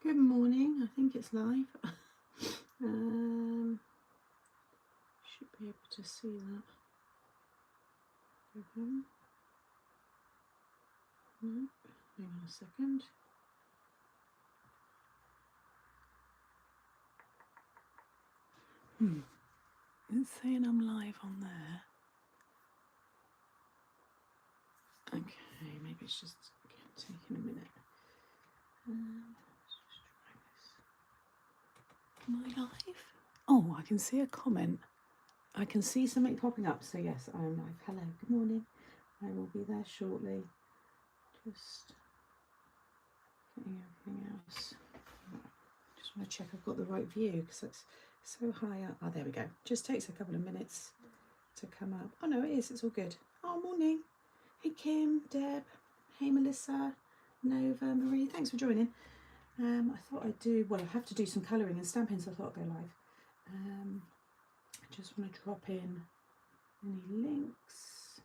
Good morning. I think it's live. Should be able to see that. Open. No, hang on a second. It's saying I'm live on there. Okay, maybe it's just taking a minute. Let's just try this. Am I live? Oh, I can see a comment. I can see something popping up. So yes, I am live. Hello, good morning. I will be there shortly. Just getting everything else. Just want to check I've got the right view because it's so high up. Oh, there we go. Just takes a couple of minutes to come up. Oh no, it is. It's all good. Oh, morning. Hey Kim, Deb. Hey Melissa, Nova, Marie. Thanks for joining. I thought I'd do, well, I have to do some colouring and stamping, so I thought I'd go live. I just want to drop in any links.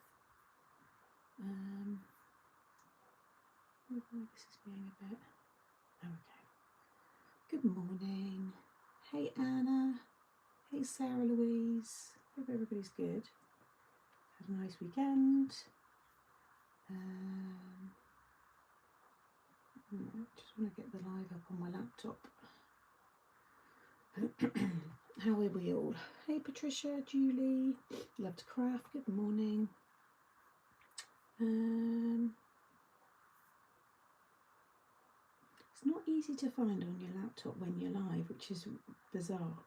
This is being a bit, okay. Good morning. Hey Anna. Hey Sarah Louise. Hope everybody's good. Had a nice weekend. Just want to get the live up on my laptop. How are we all? Hey Patricia, Julie. Love to craft. Good morning. It's not easy to find on your laptop when you're live, which is bizarre.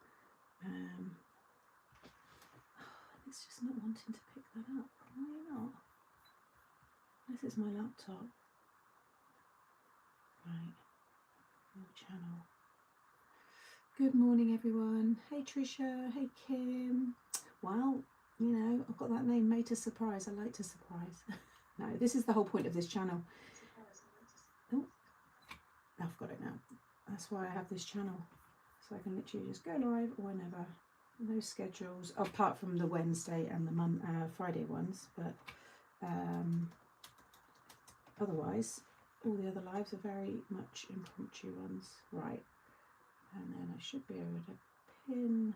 It's just not wanting to pick that up. Why not? This is my laptop. Right. Your channel. Good morning, everyone. Hey Trisha. Hey Kim. Well, you know, I've got that name, Made to Surprise. I like to surprise. No, this is the whole point of this channel. Oh, I've got it now. That's why I have this channel. So I can literally just go live whenever. No schedules, apart from the Wednesday and the Friday ones. But otherwise, all the other lives are very much impromptu ones. Right. And then I should be able to pin.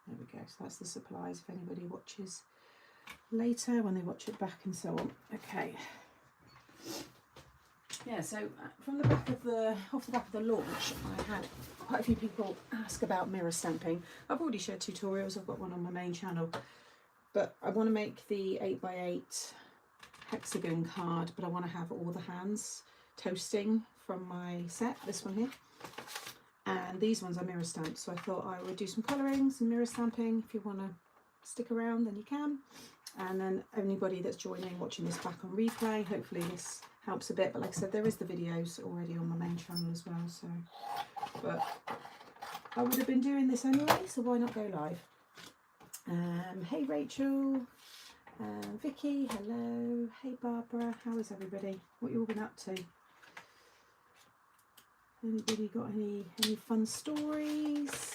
There we go. So that's the supplies if anybody watches later when they watch it back and so on. Okay. Yeah, so from the back of off the back of the launch, I had quite a few people ask about mirror stamping. I've already shared tutorials. I've got one on my main channel, but I want to make the 8x8 hexagon card, but I want to have all the hands toasting from my set, this one here. And these ones are mirror stamped, so I thought I would do some colouring, some mirror stamping. If you want to stick around, then you can. And then anybody that's joining, watching this back on replay, hopefully this helps a bit. But like I said, there is the videos already on my main channel as well. So, but I would have been doing this anyway, so why not go live? Hey Rachel, Vicky, hello. Hey Barbara, how is everybody? What you all been up to? Anybody got any fun stories?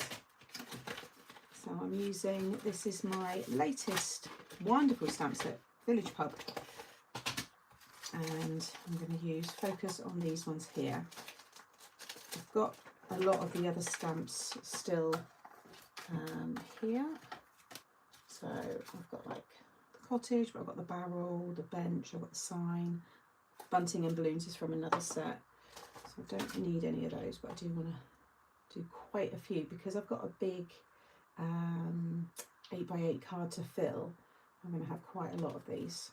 So I'm using, this is my latest wonderful stamp set, Village Pub. And I'm going to focus on these ones here. I've got a lot of the other stamps still here. So I've got like the cottage, but I've got the barrel, the bench, I've got the sign. Bunting and balloons is from another set. So I don't need any of those, but I do want to do quite a few because I've got a big 8x8 card to fill. I'm going to have quite a lot of these,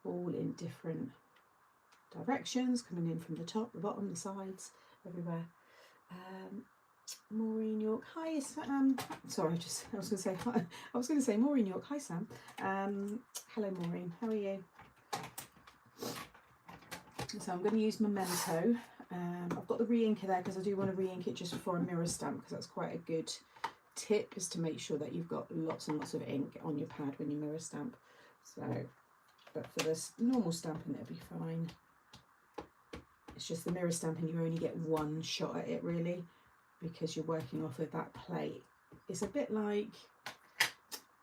all in different directions, coming in from the top, the bottom, the sides, everywhere. Maureen York, hi Sam. Sorry, I was going to say hi. I was going to say Maureen York, hi Sam. Hello Maureen, how are you? So I'm going to use Memento. I've got the re-inker there because I do want to re-ink it just before a mirror stamp, because that's quite a good tip, is to make sure that you've got lots and lots of ink on your pad when you mirror stamp. So, but for this normal stamping, it'll be fine. It's just the mirror stamping, you only get one shot at it really, because you're working off of that plate. It's a bit like,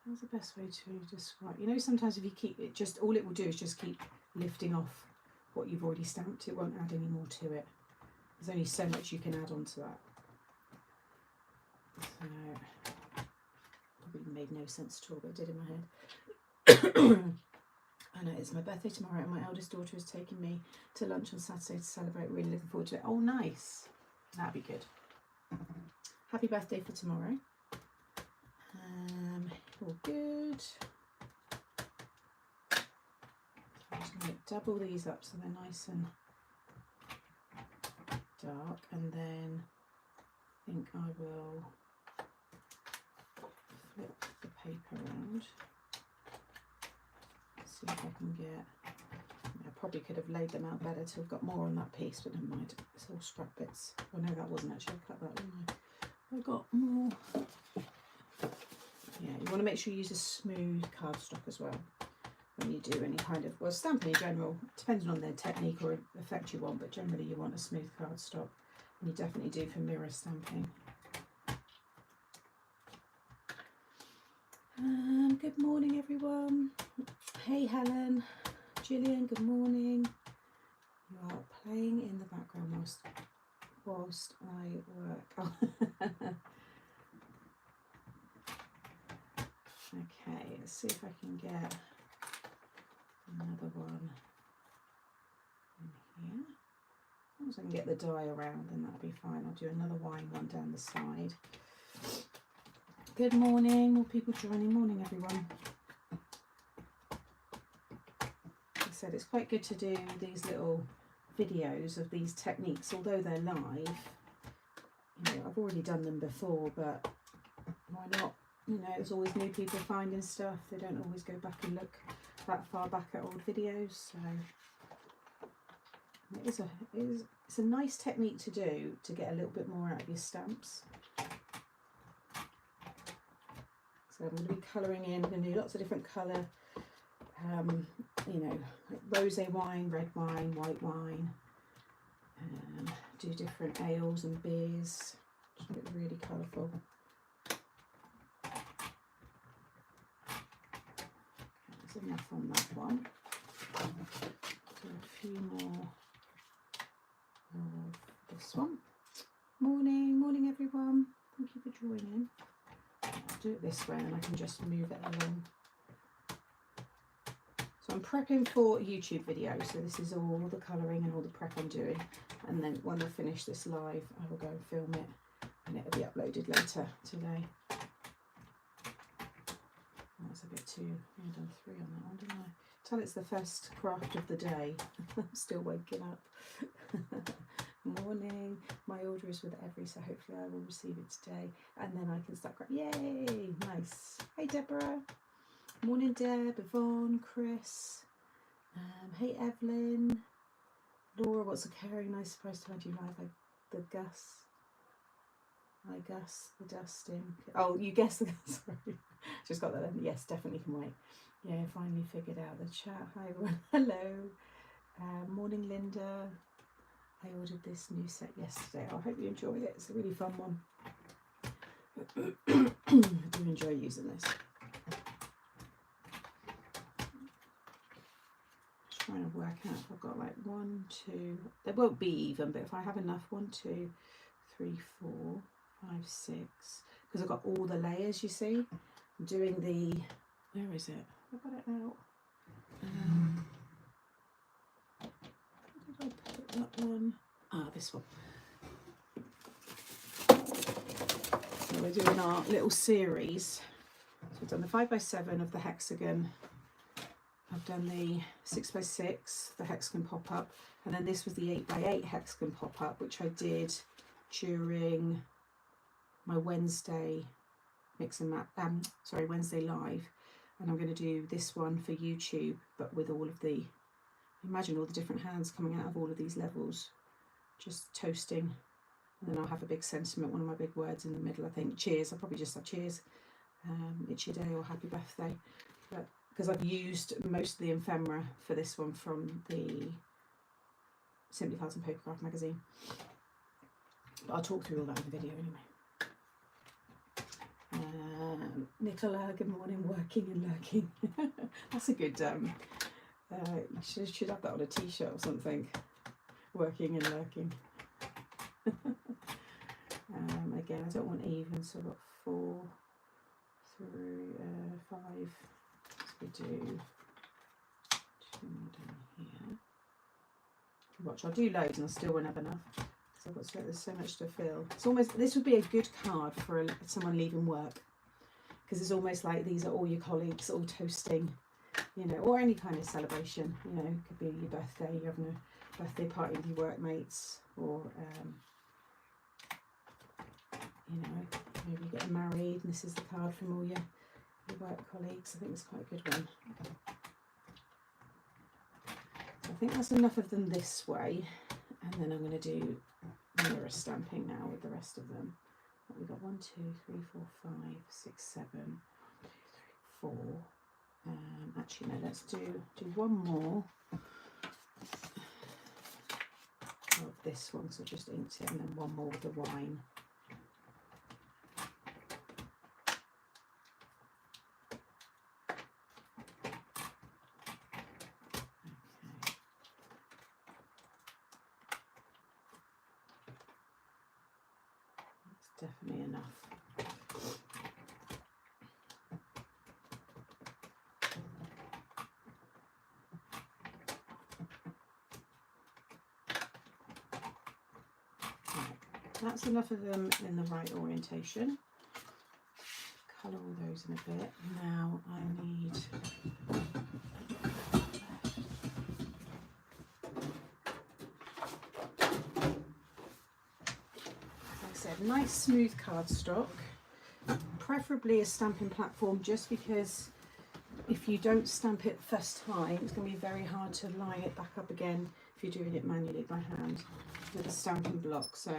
how's the best way to describe, you know, sometimes if you keep it, just all it will do is just keep lifting off what you've already stamped. It won't add any more to it. there's only so much you can add on to that. So, probably made no sense at all, but it did in my head. I know it's my birthday tomorrow and my eldest daughter is taking me to lunch on Saturday to celebrate. Really looking forward to it. Oh, nice. That'd be good. Happy birthday for tomorrow. All good. I'm just going to double these up so they're nice and dark, and then I think I will flip the paper around. See if I can get, I probably could have laid them out better to have got more on that piece, but never mind, it's all scrap bits. Oh no, that wasn't actually, I cut that, didn't I? I got more. Yeah, you want to make sure you use a smooth cardstock as well when you do any kind of, well, stamping in general, depending on the technique or effect you want, but generally you want a smooth cardstock, and you definitely do for mirror stamping. Good morning, everyone. Hey, Helen, Gillian, good morning. You are playing in the background whilst I work. Oh. Okay, let's see if I can get another one in here. As long as I can get the die around, then that'll be fine. I'll do another wine one down the side. Good morning, more people joining. Morning, everyone. Like I said, it's quite good to do these little videos of these techniques, although they're live. You know, I've already done them before, but why not? You know, there's always new people finding stuff. They don't always go back and look that far back at old videos. So it's a nice technique to do to get a little bit more out of your stamps. So I'm going to be colouring in. I'm going to do lots of different colour, you know, like rosé wine, red wine, white wine. Do different ales and beers. Just make it really colourful. There's enough on that one. Do a few more of this one. Morning everyone. Thank you for joining. I'll do it this way and I can just move it along. So I'm prepping for a YouTube video, so this is all the colouring and all the prep I'm doing, and then when I finish this live I will go and film it and it'll be uploaded later today. That's a bit too, I've done 3 on that one, didn't I? Tell it's the first craft of the day. I'm still waking up. Morning. My order is with Every, so hopefully I will receive it today and then I can start yay, nice. Hey Deborah. Morning Deb, Yvonne, Chris. Hey Evelyn. Laura, what's occurring? Nice surprise to find you live. The Gus. I guess the dusting. Oh, you guessed the sorry. Just got that in. Yes, definitely can wait. Yeah, finally figured out the chat. Hi everyone. Hello. Morning Linda. I ordered this new set yesterday. I hope you enjoy it. It's a really fun one. I do enjoy using this. Just trying to work out if I've got like 1, 2. They won't be even, but if I have enough, 1, 2, 3, 4, 5, 6. Because I've got all the layers, you see. I'm doing the. Where is it? I've got it out. Where did I put that one? Ah, this one. So we're doing our little series. So I've done the 5x7 of the hexagon. I've done the 6x6, the hexagon pop-up, and then this was the 8x8 hexagon pop-up, which I did during my Wednesday mix and match. Wednesday live, and I'm going to do this one for YouTube, but with all of the, imagine all the different hands coming out of all of these levels, just toasting, and then I'll have a big sentiment, one of my big words in the middle. I think cheers. I'll probably just have cheers, it's your day or happy birthday, but because I've used most of the ephemera for this one from the Simply Cards and Papercraft magazine, but I'll talk through all that in the video anyway. Nicola, good morning, working and lurking. That's a good, you should have that on a t-shirt or something. Working and lurking. Again, I don't want even, so I've got 4 through 5. So we do 2 more down here. Watch, I'll do loads and I still won't have enough. So I've got there's so much to fill. It's almost, this would be a good card for someone leaving work, because it's almost like these are all your colleagues all toasting, you know, or any kind of celebration. You know, it could be your birthday, you're having a birthday party with your workmates, or you know, maybe you're getting married and this is the card from all your work colleagues. I think it's quite a good one. So I think that's enough of them this way, and then I'm going to do mirror stamping now with the rest of them. We've got 1, 2, 3, 4, 5, 6, 7, 1, 2, 3, 4. Actually, no, let's do one more of this one, so I just inked it, and then one more with the wine. Definitely enough. Right. That's enough of them in the right orientation. Colour all those in a bit. Now I need nice smooth cardstock, preferably a stamping platform, just because if you don't stamp it first time, it's going to be very hard to line it back up again if you're doing it manually by hand with a stamping block. So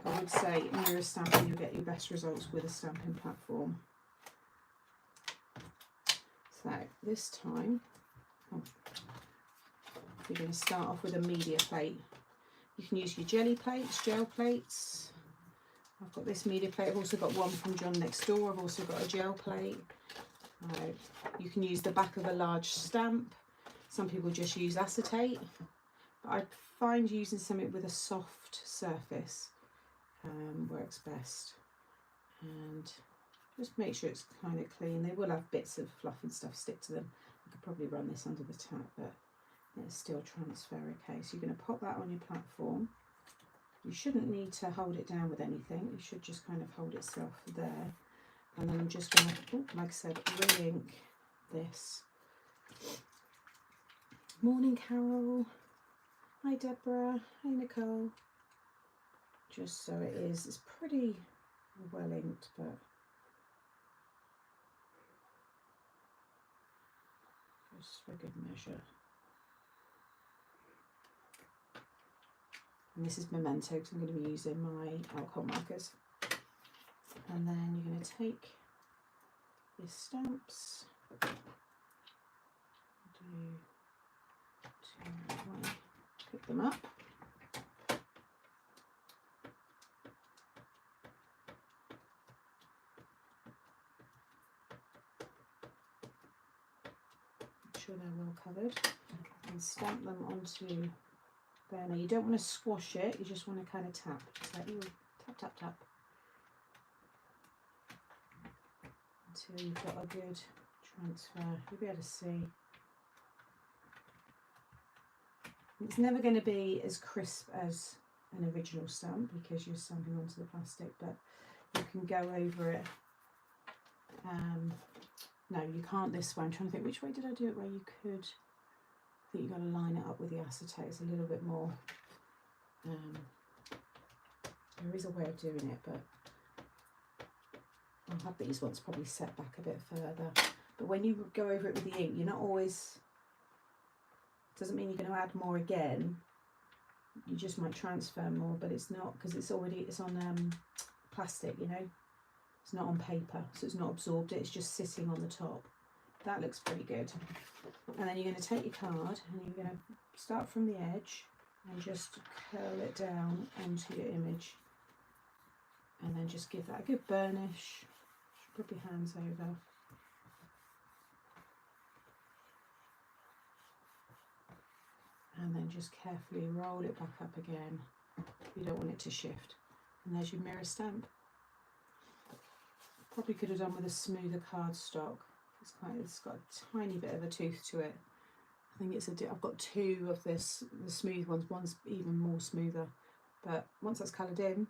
I would say mirror stamping, you'll get your best results with a stamping platform. So this time you're going to start off with a media plate. You can use your jelly plates, gel plates. I've got this media plate. I've also got one from John next door. I've also got a gel plate. You can use the back of a large stamp. Some people just use acetate, but I find using something with a soft surface works best. And just make sure it's kind of clean. They will have bits of fluff and stuff stick to them. I could probably run this under the tap, but it'll still transfer okay. So you're going to pop that on your platform. You shouldn't need to hold it down with anything. It should just kind of hold itself there. And then I'm just going to, like I said, re-ink this. Morning, Carol. Hi, Deborah. Hi, Nicole. Just so it is. It's pretty well inked, but just for good measure. And this is memento, because I'm going to be using my alcohol markers. And then you're going to take your stamps, do 2 that way, pick them up. Make sure they're well covered, and stamp them onto there. Now you don't want to squash it, you just want to kind of tap, just like tap, tap, tap, until you've got a good transfer. You'll be able to see. It's never going to be as crisp as an original stamp because you're stamping onto the plastic, but you can go over it. No, you can't this way. I'm trying to think, which way did I do it where you could? I think you've got to line it up with the acetate. It's a little bit more, there is a way of doing it, but I'll have these ones probably set back a bit further. But when you go over it with the ink, you're not always, doesn't mean you're going to add more again. You just might transfer more, but it's not, because it's on plastic, you know. It's not on paper, so it's not absorbed. It's just sitting on the top. That looks pretty good. And then you're going to take your card and you're going to start from the edge and just curl it down onto your image. And then just give that a good burnish. Rub your hands over. And then just carefully roll it back up again. You don't want it to shift. And there's your mirror stamp. Probably could have done with a smoother cardstock. It's got a tiny bit of a tooth to it. I think I've got two of the smooth ones. One's even more smoother. But once that's coloured in,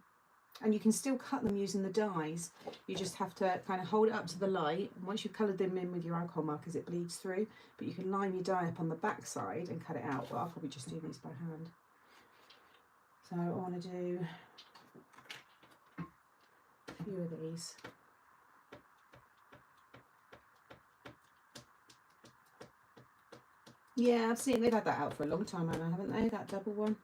and you can still cut them using the dies. You just have to kind of hold it up to the light. And once you've coloured them in with your alcohol markers, it bleeds through. But you can line your die up on the back side and cut it out. But I'll probably just do these by hand. So I want to do a few of these. Yeah, I've seen they've had that out for a long time, Anna, haven't they? That double one.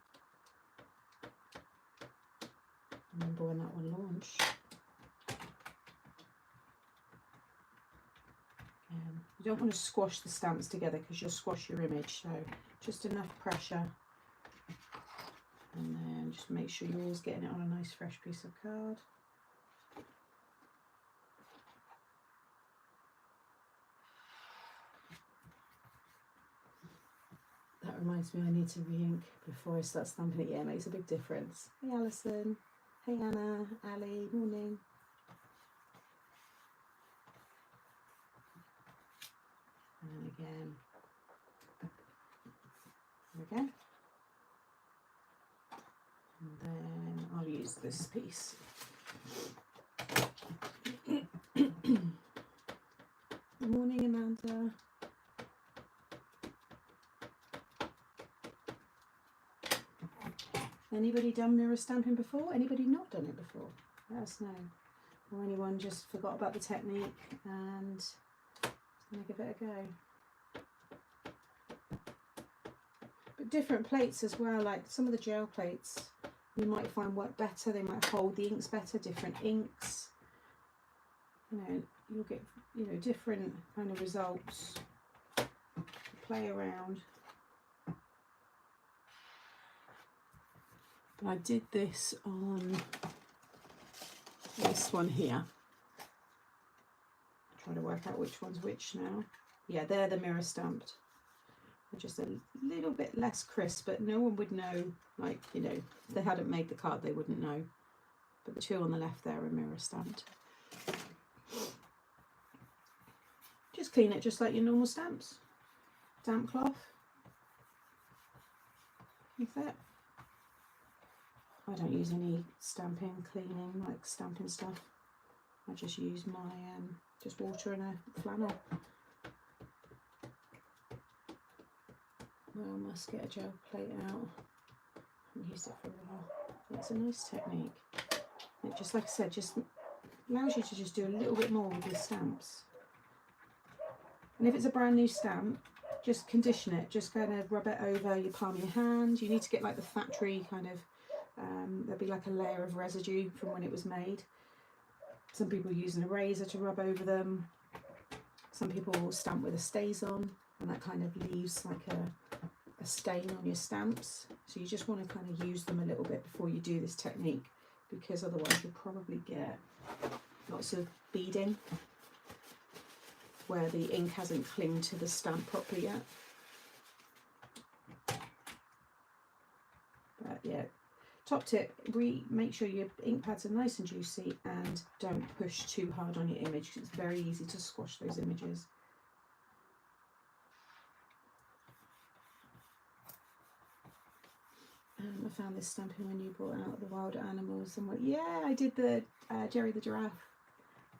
I remember when that one launched. You don't want to squash the stamps together because you'll squash your image, so just enough pressure. And then just make sure you're always getting it on a nice fresh piece of card. That reminds me I need to re-ink before I start stamping it. Yeah, it makes a big difference. Hey Alison. Hey Anna, Ali, morning. And again. There we go. And then I'll use this piece. Good morning, Amanda. Anybody done mirror stamping before? Anybody not done it before? Let us know. Or anyone just forgot about the technique and is going to give it a go. But different plates as well, like some of the gel plates you might find work better, they might hold the inks better, different inks. You know, you'll get, you know, different kind of results. Play around. But I did this on this one here. Trying to work out which one's which now. Yeah, they're the mirror stamped. They're just a little bit less crisp, but no one would know, like, you know, if they hadn't made the card, they wouldn't know. But the two on the left there are mirror stamped. Just clean it just like your normal stamps. Damp cloth. Like that. I don't use any stamping, cleaning, like stamping stuff. I just use my, just water and a flannel. Well, I must get a gel plate out. I haven't used it for a while. It's a nice technique. It just, like I said, just allows you to just do a little bit more with your stamps. And if it's a brand new stamp, just condition it. Just kind of rub it over your palm of your hand. You need to get like the factory kind of, there'll be like a layer of residue from when it was made. Some people use an eraser to rub over them. Some people will stamp with a StazOn, and that kind of leaves like a stain on your stamps. So you just want to kind of use them a little bit before you do this technique, because otherwise you'll probably get lots of beading where the ink hasn't clinged to the stamp properly yet. But yeah, top tip, make sure your ink pads are nice and juicy and don't push too hard on your image, because it's very easy to squash those images. I found this stamping when you brought out the wild animals, and went, yeah, I did the Jerry the giraffe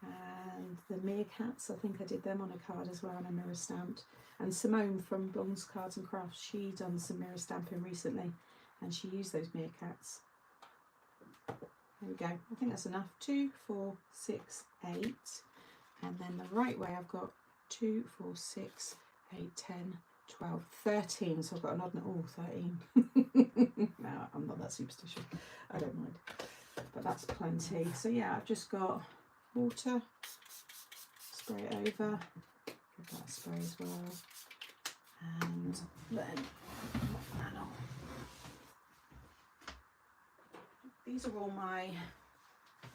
and the meerkats. I think I did them on a card as well, and a mirror stamped. And Simone from Blonde's Cards and Crafts, she done some mirror stamping recently, and she used those meerkats. There we go. I think that's enough. 2, 4, 6, 8, and then the right way I've got 2, 4, 6, 8, 10, 12, 13. So I've got an odd, 13. No, I'm not that superstitious. I don't mind. But that's plenty. So yeah, I've just got water, spray it over, give that a spray as well, and then flannel. These are all my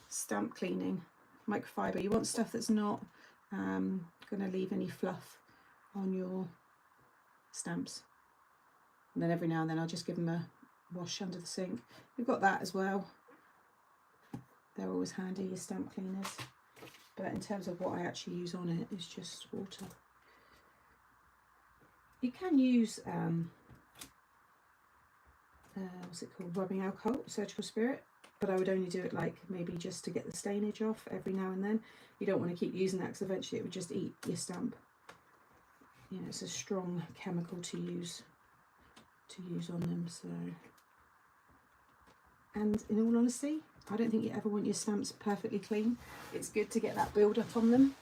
stamp cleaning microfiber. You want stuff that's not going to leave any fluff on your stamps. And then every now and then I'll just give them a wash under the sink. We've got that as well. They're always handy, your stamp cleaners. But in terms of what I actually use on it, is just water. You can use what's it called, rubbing alcohol, surgical spirit, but I would only do it like maybe just to get the stainage off every now and then. You don't want to keep using that because eventually it would just eat your stamp. You know, it's a strong chemical to use on them. So, and in all honesty, I don't think you ever want your stamps perfectly clean. It's good to get that build up on them.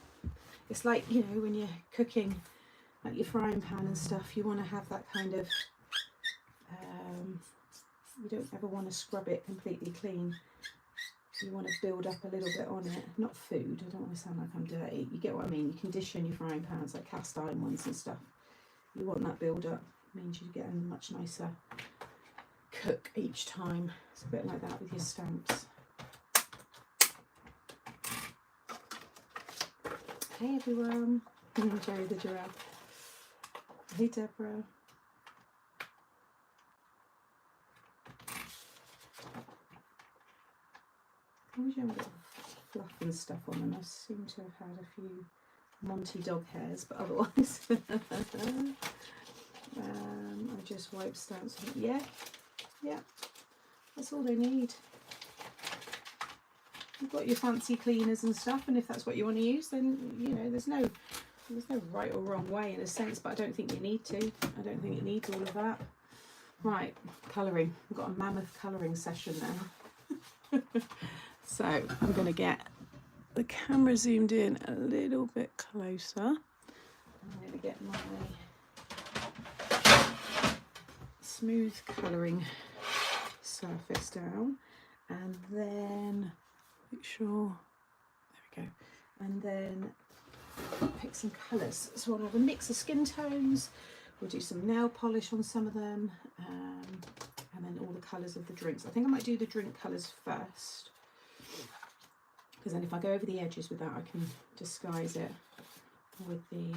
It's like, you know, when you're cooking, like your frying pan and stuff, you want to have that kind of, you don't ever want to scrub it completely clean. You want to build up a little bit on it. Not food, I don't want to sound like I'm dirty. You get what I mean? You condition your frying pans, like cast iron ones and stuff. You want that build up. It means you get a much nicer cook each time. It's a bit like that with your stamps. Hey everyone, I'm Jerry the Giraffe. Hey Deborah. I wish I had a bit of fluff and stuff on them. I seem to have had a few Monty dog hairs, but otherwise I just wipe stamps. Yeah, that's all they need. You've got your fancy cleaners and stuff, and if that's what you want to use, then you know there's no right or wrong way in a sense, but I don't think you need to. I don't think it needs all of that. Right, colouring. We've got a mammoth colouring session now. So I'm going to get the camera zoomed in a little bit closer. I'm going to get my smooth colouring surface down, and then make sure, there we go, and then pick some colours. So I'll have a mix of skin tones, we'll do some nail polish on some of them, and then all the colours of the drinks. I think I might do the drink colours first, because then if I go over the edges with that, I can disguise it with the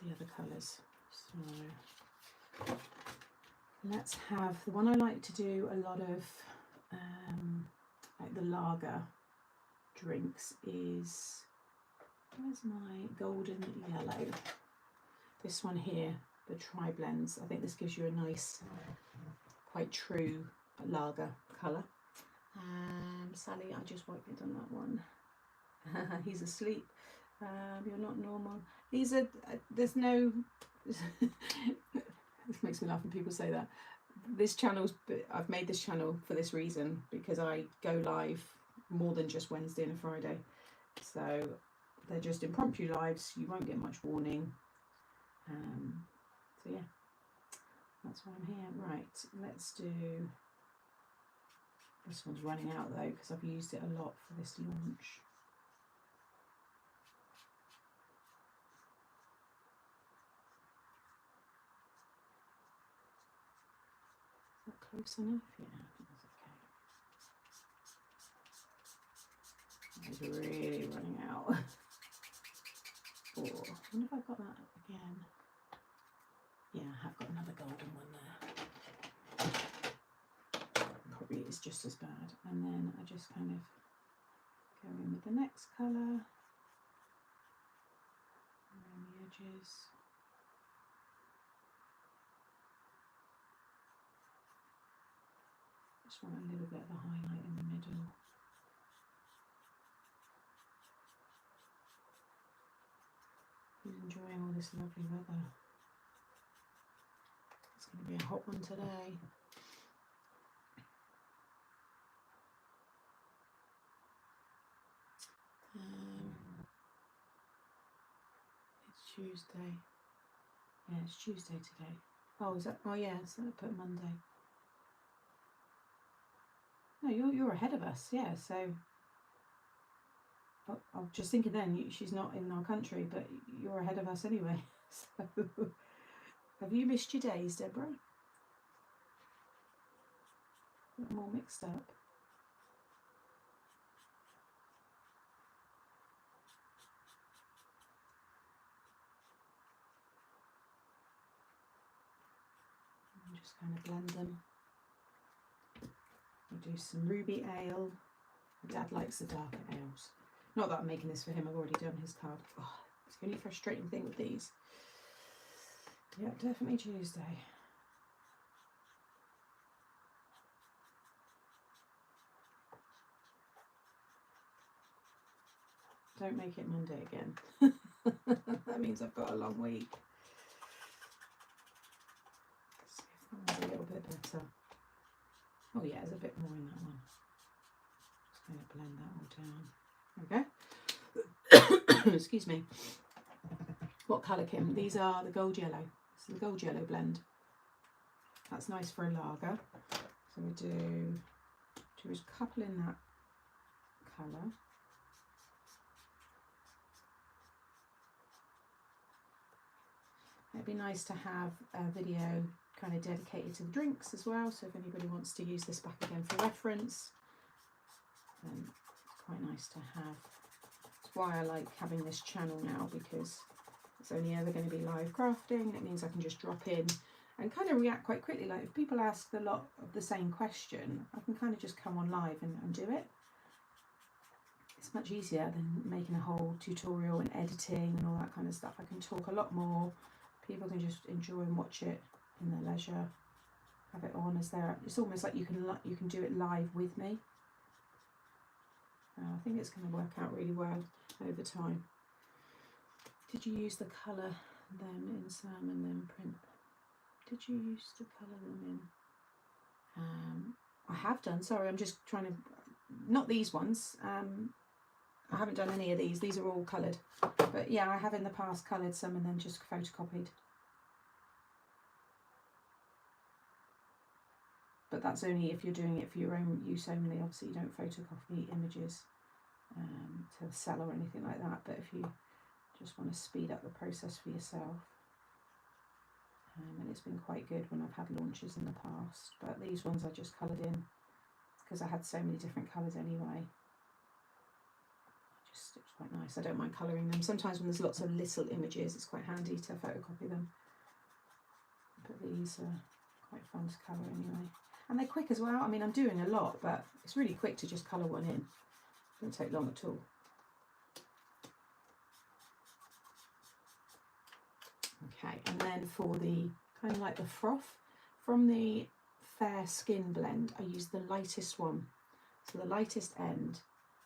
other colours. So let's have, the one I like to do a lot of like the lager drinks is, where's my golden yellow? This one here, the tri-blends. I think this gives you a nice, quite true lager colour. Sally, I just wiped it on that one. He's asleep. You're not normal. There's no, this makes me laugh when people say that. This channel's, I've made this channel for this reason, because I go live more than just Wednesday and a Friday. So they're just impromptu lives, you won't get much warning. So yeah, that's why I'm here. Right, let's do, this one's running out though, because I've used it a lot for this launch. Is that close enough? Yeah, that's okay. It's really running out. Oh, I wonder if I've got that again. Yeah, I have got another golden one there. Probably is just as bad. And then I just kind of go in with the next colour around the edges. Just want a little bit of a highlight in the middle. Who's enjoying all this lovely weather? It's going to be a hot one today. It's Tuesday. Yeah, it's Tuesday today. Oh, is that? Oh, yeah. So I put Monday. No, you're ahead of us. Yeah. So I'm just thinking then she's not in our country, but you're ahead of us anyway. So have you missed your days, Deborah? I'm all mixed up. I'm just kind of blend them. We'll do some ruby ale. My dad likes the darker ales. Not that I'm making this for him, I've already done his card. Oh, it's the only frustrating thing with these. Yeah, definitely Tuesday. Don't make it Monday again. That means I've got a long week. Let's see if that one's a little bit better. Oh yeah, there's a bit more in that one. Just going to blend that all down. Okay. Excuse me. What colour, Kim? These are the gold yellow. This is the gold yellow blend. That's nice for a lager. So we do a couple in that colour. It'd be nice to have a video kind of dedicated to the drinks as well, so if anybody wants to use this back again for reference, then it's quite nice to have. That's why I like having this channel now, because it's only ever going to be live crafting, and it means I can just drop in and kind of react quite quickly. Like if people ask a lot of the same question, I can kind of just come on live and do it. It's much easier than making a whole tutorial and editing and all that kind of stuff. I can talk a lot more. People can just enjoy and watch it in their leisure, have it on as they're. It's almost like you can do it live with me. I think it's going to work out really well over time. Did you use the colour them in Sam and then print? Did you use the colour them in? I have done. Sorry, I'm just trying to. Not these ones. I haven't done any of these. These are all coloured. But yeah, I have in the past coloured some and then just photocopied. But that's only if you're doing it for your own use only. Obviously, you don't photocopy images to sell or anything like that. But if you just want to speed up the process for yourself. And it's been quite good when I've had launches in the past. But these ones I just coloured in because I had so many different colours anyway. It's quite nice. I don't mind colouring them. Sometimes when there's lots of little images, it's quite handy to photocopy them. But these are quite fun to colour anyway. And they're quick as well. I mean, I'm doing a lot, but it's really quick to just colour one in. It doesn't take long at all. Okay, and then for the kind of like the froth, from the Fair Skin blend, I used the lightest one. So the lightest end.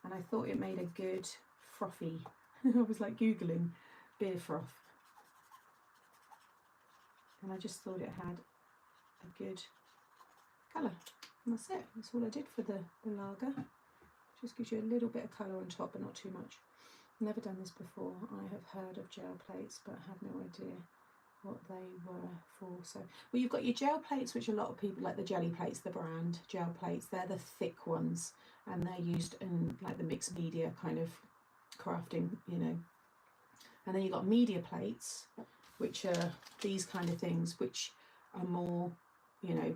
And I thought it made a good frothy, I was like Googling beer froth. And I just thought it had a good colour. And that's it. That's all I did for the lager. Just gives you a little bit of colour on top, but not too much. Never done this before. I have heard of gel plates, but have no idea what they were for. So, well, you've got your gel plates, which a lot of people like the jelly plates, the brand gel plates. They're the thick ones, and they're used in like the mixed media kind of crafting, you know. And then you've got media plates, which are these kind of things, which are more, you know,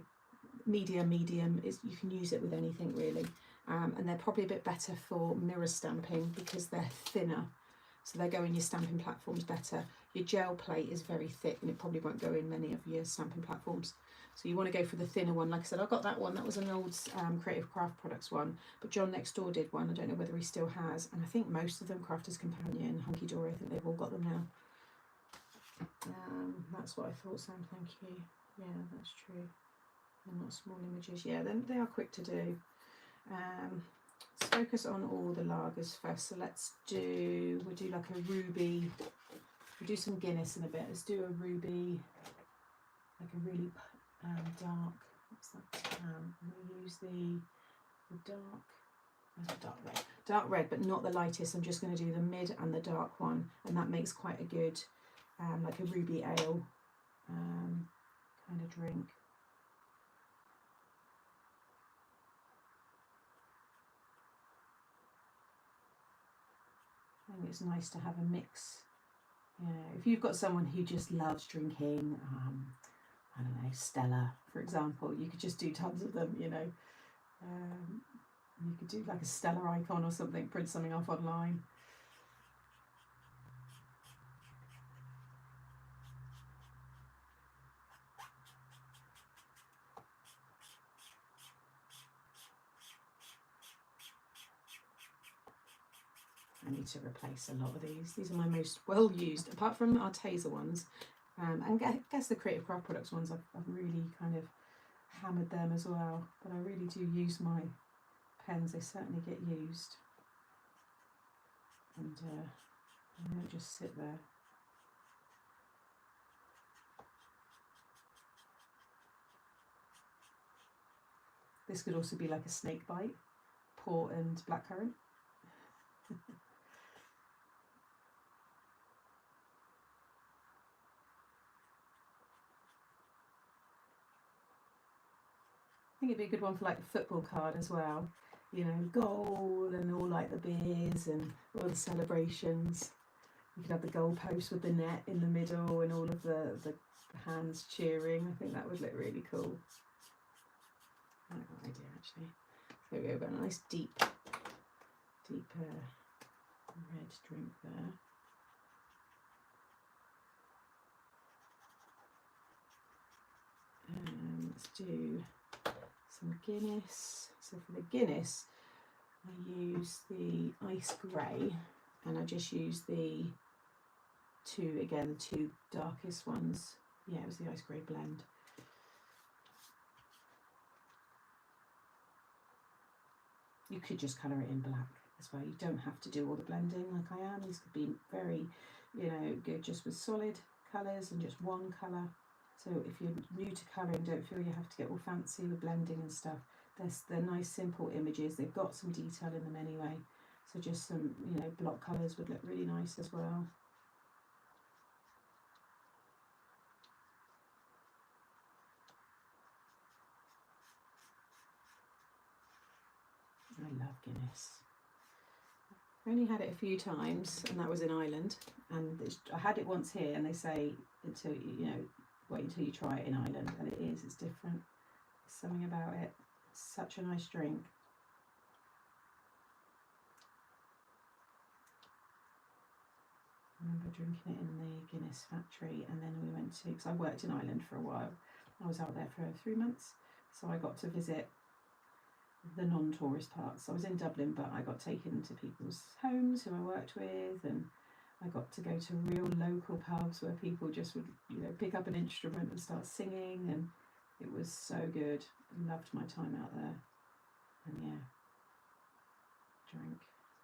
medium is, you can use it with anything really. And they're probably a bit better for mirror stamping because they're thinner, so they go in your stamping platforms better. Your gel plate is very thick and it probably won't go in many of your stamping platforms, so you want to go for the thinner one. Like I said, I got that one. That was an old Creative Craft Products one, but John next door did one. I don't know whether he still has, and I think most of them, Crafter's Companion, Hunky Dory, I think they've all got them now. That's what I thought, Sam, thank you. Yeah, that's true. They're not small images. Yeah, they are quick to do. Let's focus on all the lagers first. So we'll do like a ruby. We'll do some Guinness in a bit. Let's do a ruby, like a really dark. What's that? We'll use the dark red, but not the lightest. I'm just going to do the mid and the dark one, and that makes quite a good, like a ruby ale kind of drink. I think it's nice to have a mix. You know, if you've got someone who just loves drinking, I don't know, Stella, for example, you could just do tons of them, you know. You could do like a Stella icon or something, print something off online. I need to replace a lot of these. These are my most well used, apart from our Taser ones, and I guess the Creative Craft Products ones. I've really kind of hammered them as well, but I really do use my pens. They certainly get used, and they don't just sit there. This could also be like a snake bite, port and blackcurrant. I think it'd be a good one for like a football card as well. You know, goal and all like the beers and all the celebrations. You could have the goal post with the net in the middle and all of the hands cheering. I think that would look really cool. I like that idea actually. So we've got a nice deep red drink there. Let's do some Guinness. So for the Guinness, I use the ice grey, and I just use the two darkest ones. Yeah, it was the ice grey blend. You could just colour it in black as well. You don't have to do all the blending like I am. These could be very, good just with solid colours and just one colour. So if you're new to colouring, don't feel you have to get all fancy with blending and stuff. They're nice simple images. They've got some detail in them anyway. So just some, block colours would look really nice as well. I love Guinness. I only had it a few times, and that was in Ireland. And I had it once here, and they say until wait until you try it in Ireland, and it's different. There's something about it. It's such a nice drink. I remember drinking it in the Guinness factory, and then we went to, because I worked in Ireland for a while. I was out there for 3 months, so I got to visit the non-tourist parts. I was in Dublin, but I got taken to people's homes who I worked with, and I got to go to real local pubs where people just would, pick up an instrument and start singing, and it was so good. I loved my time out there, and yeah, drank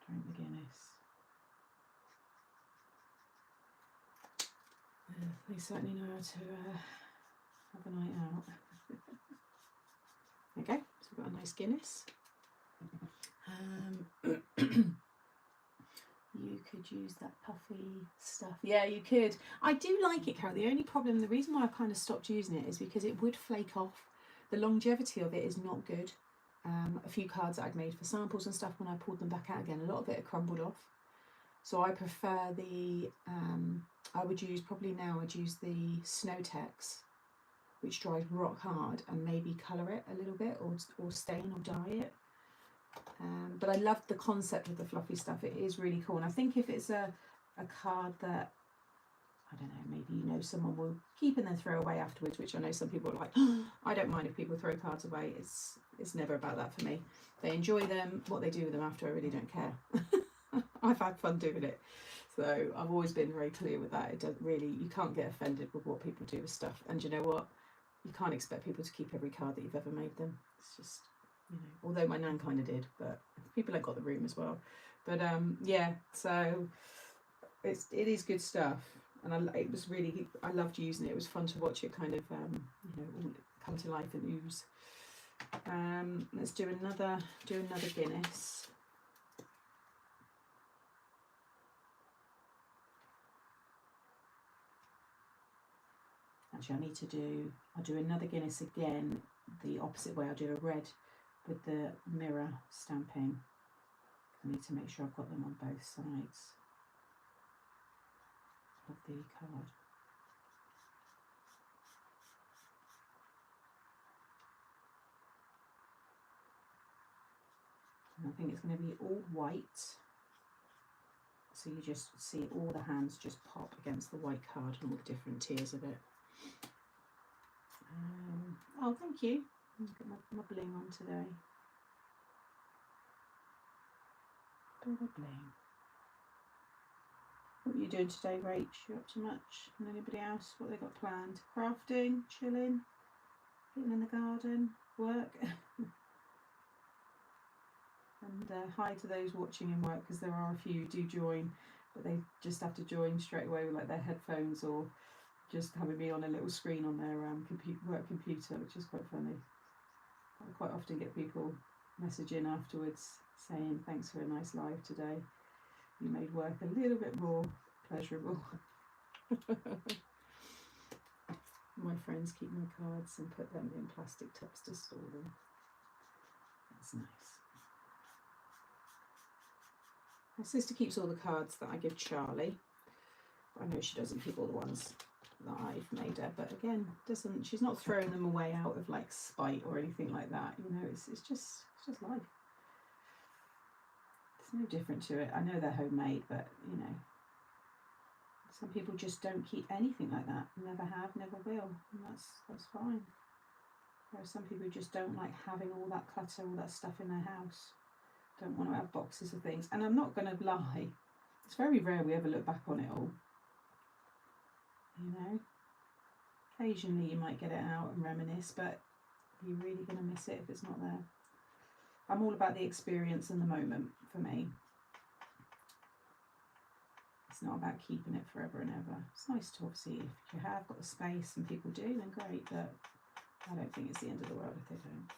the Guinness. They certainly know how to have a night out. Okay, so we've got a nice Guinness. You could use that puffy stuff. Yeah, you could. I do like it, Carol. The only problem, the reason why I've kind of stopped using it is because it would flake off. The longevity of it is not good. A few cards that I'd made for samples and stuff, when I pulled them back out again, a lot of it had crumbled off. So I prefer the, I'd use the Snow-Tex, which dries rock hard, and maybe colour it a little bit, or stain or dye it. But I love the concept of the fluffy stuff. It is really cool, and I think if it's a card that, I don't know, maybe someone will keep and then throw away afterwards, which I know some people are like, I don't mind if people throw cards away. It's never about that for me. They enjoy them. What they do with them after, I really don't care. I've had fun doing it, so I've always been very clear with that. It doesn't really, you can't get offended with what people do with stuff, and you know what, you can't expect people to keep every card that you've ever made them. It's just, although my nan kind of did, but people have got the room as well. But yeah, so it is good stuff, and I loved using it. It was fun to watch it kind of all come to life and ooze. Let's do another Guinness. Actually, I'll do another Guinness again, the opposite way. I'll do a red with the mirror stamping. I need to make sure I've got them on both sides of the card. And I think it's going to be all white. So you just see all the hands just pop against the white card and all the different tiers of it. Oh, thank you. I've got my bling on today. Bit of bling. What are you doing today, Rach? You up to much? And anybody else? What they got planned? Crafting, chilling, getting in the garden, work. And hi to those watching in work, because there are a few who do join, but they just have to join straight away with like their headphones or just having me on a little screen on their work computer, which is quite funny. I quite often get people messaging afterwards saying thanks for a nice live today. You made work a little bit more pleasurable. My friends keep my cards and put them in plastic tubs to store them. That's nice. My sister keeps all the cards that I give Charlie. I know she doesn't keep all the ones that I've made her, but again, she's not throwing them away out of like spite or anything like that. You know, it's just life. It's no different to it. I know they're homemade, but you know, some people just don't keep anything like that. Never have, never will, and that's fine. There are some people who just don't like having all that clutter, all that stuff in their house. Don't want to have boxes of things. And I'm not going to lie, it's very rare we ever look back on it all. You know, occasionally you might get it out and reminisce, but you're really going to miss it if it's not there. I'm all about the experience in the moment for me. It's not about keeping it forever and ever. It's nice to obviously, if you have got the space and people do, then great, but I don't think it's the end of the world if they don't.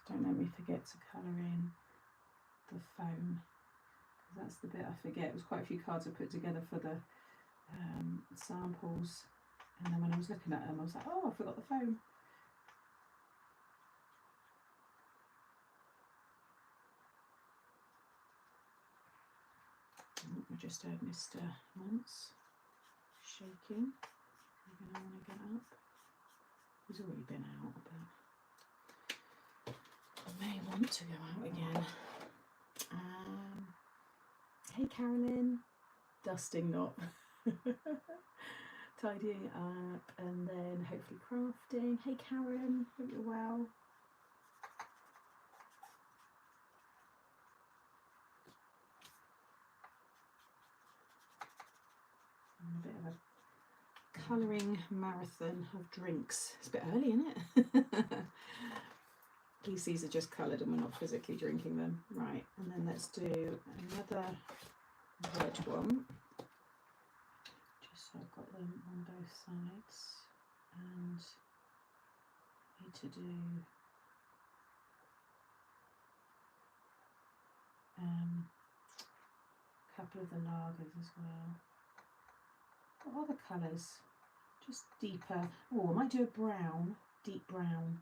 Don't let me forget to colour in the foam, because that's the bit I forget. It was quite a few cards I put together for the samples, and then when I was looking at them I was like, oh, I forgot the foam. I just heard Mr. Muntz shaking. You're going to want to get up. He's already been out, but I may want to go out again. Hey Carolyn, dusting not. Tidying up, and then hopefully crafting. Hey Karen, hope you're well. A bit of a colouring marathon of drinks. It's a bit early, isn't it? PCs are just coloured and we're not physically drinking them. Right, and then let's do another red one. Just so I've got them on both sides. And I need to do a couple of the lagers as well. What other colours? Just deeper. Oh, I might do a brown, deep brown,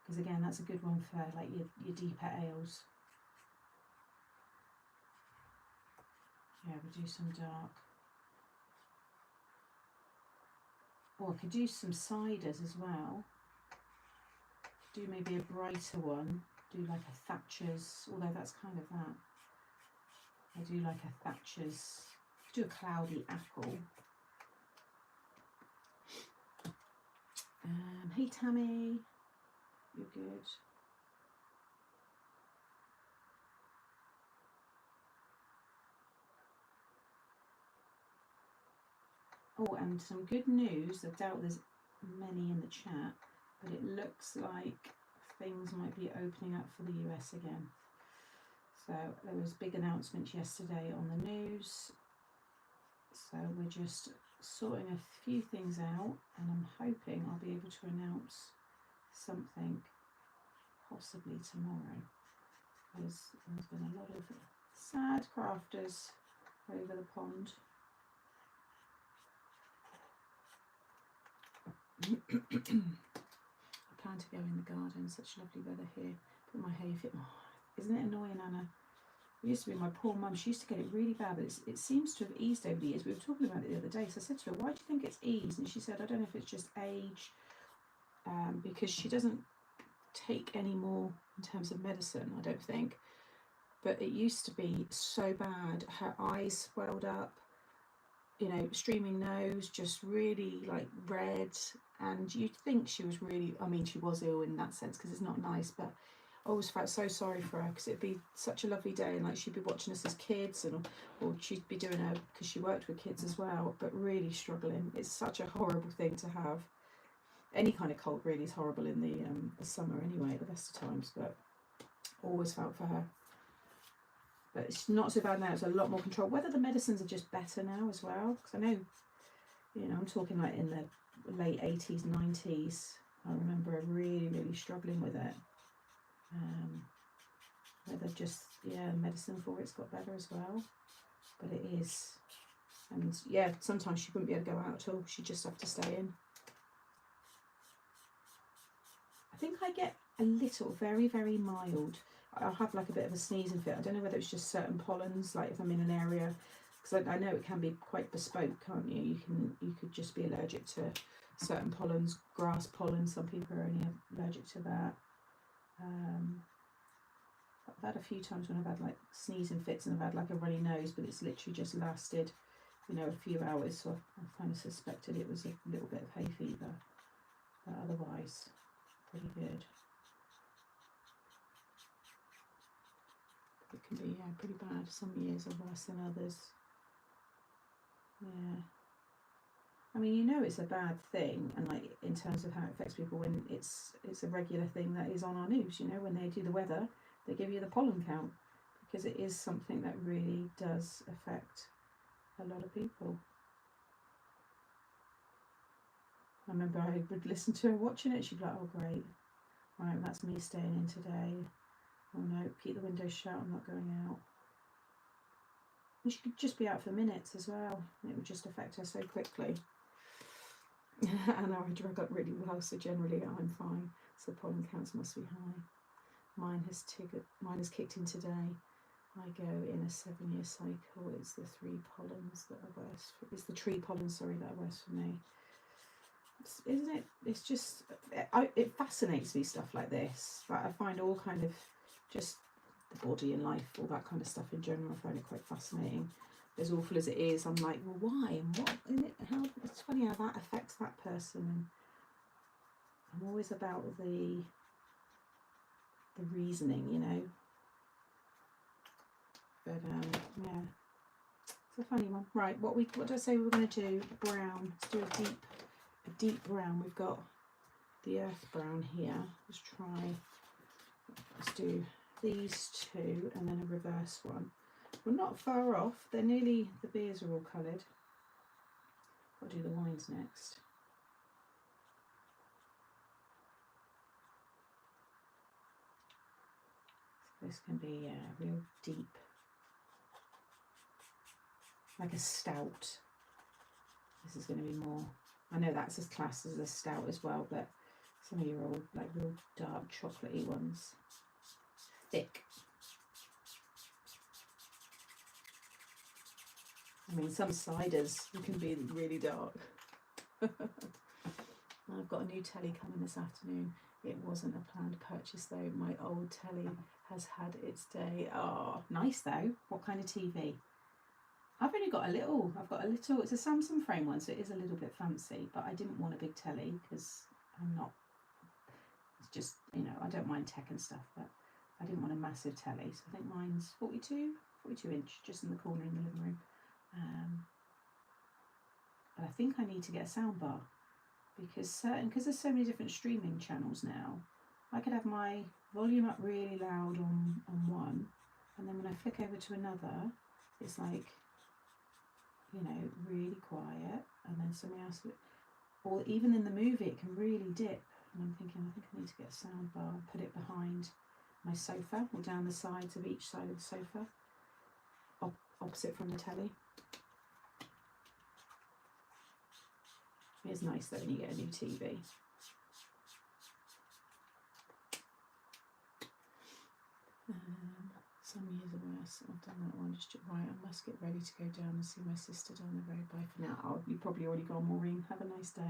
because again that's a good one for like your deeper ales. Yeah, we'll do some dark. Or I could do some ciders as well. Do maybe a brighter one. Do like a Thatcher's, although that's kind of that. I do like a Thatcher's. Do a cloudy apple. Hey Tammy, you're good. Oh, and some good news. I doubt there's many in the chat, but it looks like things might be opening up for the US again. So there was big announcements yesterday on the news. So we're just sorting a few things out, and I'm hoping I'll be able to announce something possibly tomorrow, because there's been a lot of sad crafters over the pond. I plan to go in the garden. Such lovely weather here. Put my hay feet. Oh, isn't it annoying, Anna? It used to be my poor mum. She used to get it really bad, but it seems to have eased over the years. We were talking about it the other day. So I said to her, "Why do you think it's eased?" And she said, "I don't know if it's just age, because she doesn't take any more in terms of medicine. I don't think. but it used to be so bad. Her eyes swelled up, you know, streaming nose, just really like red. And you'd think she was really, I mean, she was ill in that sense because it's not nice, but I always felt so sorry for her because it'd be such a lovely day and like she'd be watching us as kids, and or she'd be doing her, because she worked with kids as well, but really struggling. It's such a horrible thing to have. Any kind of cold really is horrible in the summer anyway, at the best of times, but always felt for her. But it's not so bad now. It's a lot more control. Whether the medicines are just better now as well, because I know, you know, I'm talking like in the late 80s, 90s. I remember her really, really struggling with it. Whether just, yeah, medicine for it's got better as well. But it is. And yeah, sometimes she wouldn't be able to go out at all. She'd just have to stay in. I think I get a little, very, very mild. I'll have like a bit of a sneezing fit. I don't know whether it's just certain pollens, like if I'm in an area, because I know it can be quite bespoke, can't you? You could just be allergic to certain pollens, grass pollen. Some people are only allergic to that. I've had a few times when I've had like sneezing fits and I've had like a runny nose, but it's literally just lasted, you know, a few hours. So I kind of suspected it was a little bit of hay fever, but otherwise, pretty good. It can be, yeah, pretty bad. Some years are worse than others. Yeah. I mean, you know, it's a bad thing, and like in terms of how it affects people when it's a regular thing that is on our news. You know, when they do the weather, they give you the pollen count because it is something that really does affect a lot of people. I remember I would listen to her watching it. She'd be like, "Oh, great, right, that's me staying in today. Oh no, keep the windows shut. I'm not going out." And she could just be out for minutes as well. It would just affect her so quickly. And I drug up really well, so generally I'm fine. So pollen counts must be high. Mine has kicked in today. I go in a 7-year cycle. It's the three pollens that are worse. It's the tree pollen, sorry, that are worse for me. Isn't it? It's just, it fascinates me, stuff like this. But I find all kind of just the body and life, all that kind of stuff in general, I find it quite fascinating. As awful as it is, I'm like, well, why and what? And how? It's funny how that affects that person. And I'm always about the reasoning, you know. But yeah, it's a funny one. Right, what did I say we were going to do? Brown. Let's do a deep brown. We've got the earth brown here. Let's do these two and then a reverse one. We're not far off. They're nearly, the beers are all coloured. I'll do the wines next. So this can be real deep, like a stout. This is going to be more, I know that's as classed as a stout as well, but some of your old, like real dark chocolatey ones. Thick. I mean, some ciders can be really dark. I've got a new telly coming this afternoon. It wasn't a planned purchase though. My old telly has had its day. Oh, nice though. What kind of TV? I've got a little, it's a Samsung frame one, so it is a little bit fancy, but I didn't want a big telly because it's just, you know, I don't mind tech and stuff, but I didn't want a massive telly, so I think mine's 42 inch, just in the corner in the living room. But I think I need to get a soundbar because there's so many different streaming channels now. I could have my volume up really loud on one, and then when I flick over to another, it's like, you know, really quiet, and then something else, or even in the movie it can really dip, and I'm thinking I think I need to get a soundbar and put it behind my sofa or down the sides of each side of the sofa, opposite from the telly. It's nice though when you get a new TV. Some years are worse. I've done that one. Just right. I must get ready to go down and see my sister down the road. Bye for now. You've probably already gone, Maureen. Have a nice day.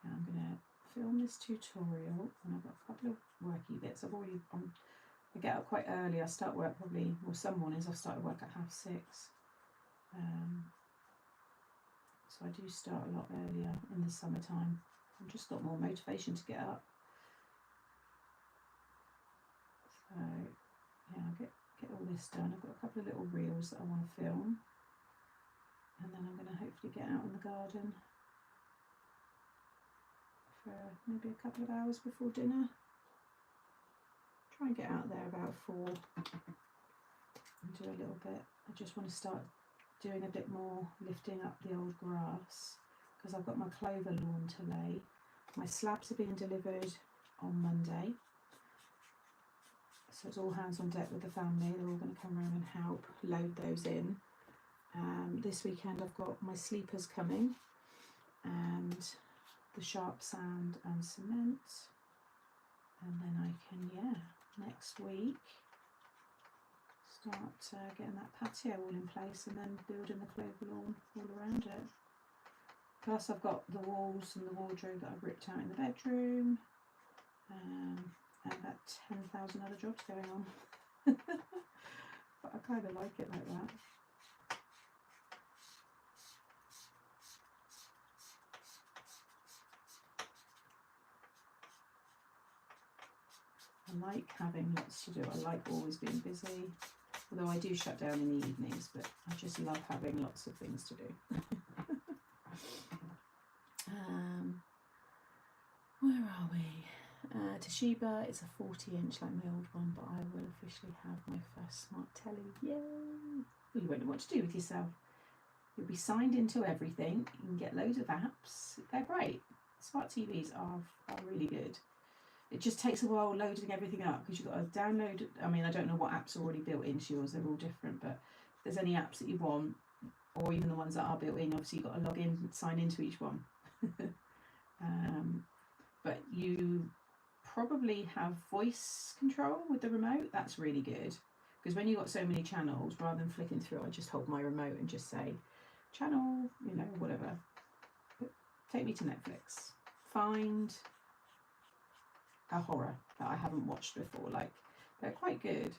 Now I'm going to film this tutorial, and I've got a couple of worky bits. I get up quite early. I start work probably, well, some mornings I've started work at 6:30. So I do start a lot earlier in the summertime. I've just got more motivation to get up. So yeah, I'll get all this done. I've got a couple of little reels that I want to film, and then I'm going to hopefully get out in the garden for maybe a couple of hours before dinner. Try and get out there about 4 and do a little bit. I just want to start doing a bit more lifting up the old grass because I've got my clover lawn to lay. My slabs are being delivered on Monday, so it's all hands on deck with the family. They're all going to come around and help load those in. This weekend I've got my sleepers coming and the sharp sand and cement, and then I can, next week start getting that patio all in place and then building the clover lawn all around it. Plus I've got the walls and the wardrobe that I've ripped out in the bedroom, and about 10,000 other jobs going on. But I kind of like it like that. I like having lots to do. I like always being busy, although I do shut down in the evenings, but I just love having lots of things to do. Where are we? Toshiba, it's a 40-inch like my old one, but I will officially have my first smart telly. Yay! Well, you won't know what to do with yourself. You'll be signed into everything. You can get loads of apps. They're great. Smart TVs are really good. It just takes a while loading everything up because you've got to download. I mean, I don't know what apps are already built into yours. They're all different, but if there's any apps that you want, or even the ones that are built in, obviously you've got to log in and sign into each one. But you probably have voice control with the remote. That's really good because when you've got so many channels, rather than flicking through, I just hold my remote and just say, channel, whatever. But take me to Netflix. Find a horror that I haven't watched before. Like, they're quite good.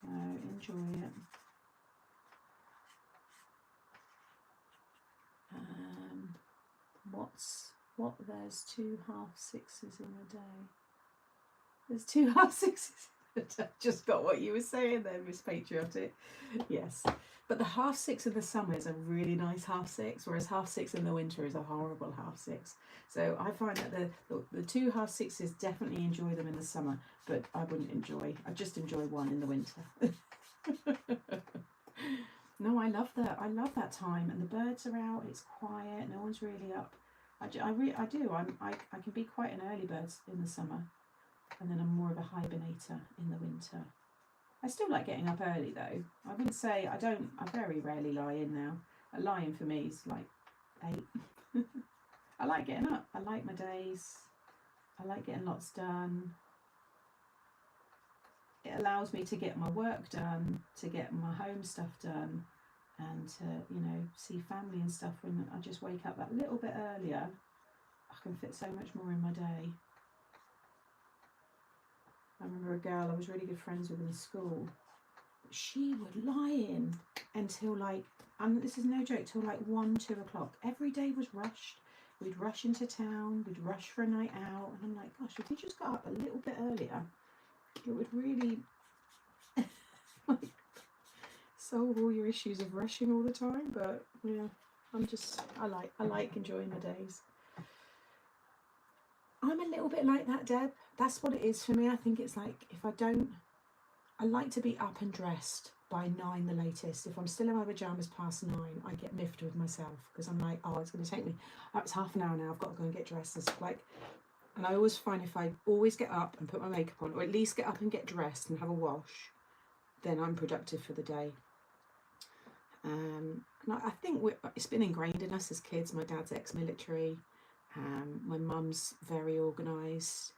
Enjoy it. There's 2 half-6s in a day. There's 2 half-6s in a day. Just got what you were saying there, Miss Patriotic. Yes. But the half-6 in the summer is a really nice half-6, whereas half-6 in the winter is a horrible half-6. So I find that the 2 half-6s, definitely enjoy them in the summer, but I just enjoy one in the winter. No, I love that time, and the birds are out, it's quiet, no one's really up. I do. I can be quite an early bird in the summer, and then I'm more of a hibernator in the winter. I still like getting up early though. I wouldn't say I very rarely lie in now. A lie-in for me is like 8. I like getting up. I like my days. I like getting lots done. It allows me to get my work done, to get my home stuff done, and to, see family and stuff. When I just wake up that little bit earlier, I can fit so much more in my day. I remember a girl I was really good friends with in school. She would lie in until and this is no joke, till 1, 2 o'clock. Every day was rushed. We'd rush into town, we'd rush for a night out, and I'm like, gosh, if you just got up a little bit earlier, it would really solve all your issues of rushing all the time. But yeah, I like enjoying my days. I'm a little bit like that, Deb. That's what it is for me. I think it's like, I like to be up and dressed by 9 the latest. If I'm still in my pyjamas past 9, I get miffed with myself because I'm like, oh, it's going to take me, it's half an hour now, I've got to go and get dressed. And I always find if I always get up and put my makeup on, or at least get up and get dressed and have a wash, then I'm productive for the day. And I think it's been ingrained in us as kids. My dad's ex-military. My mum's very organised,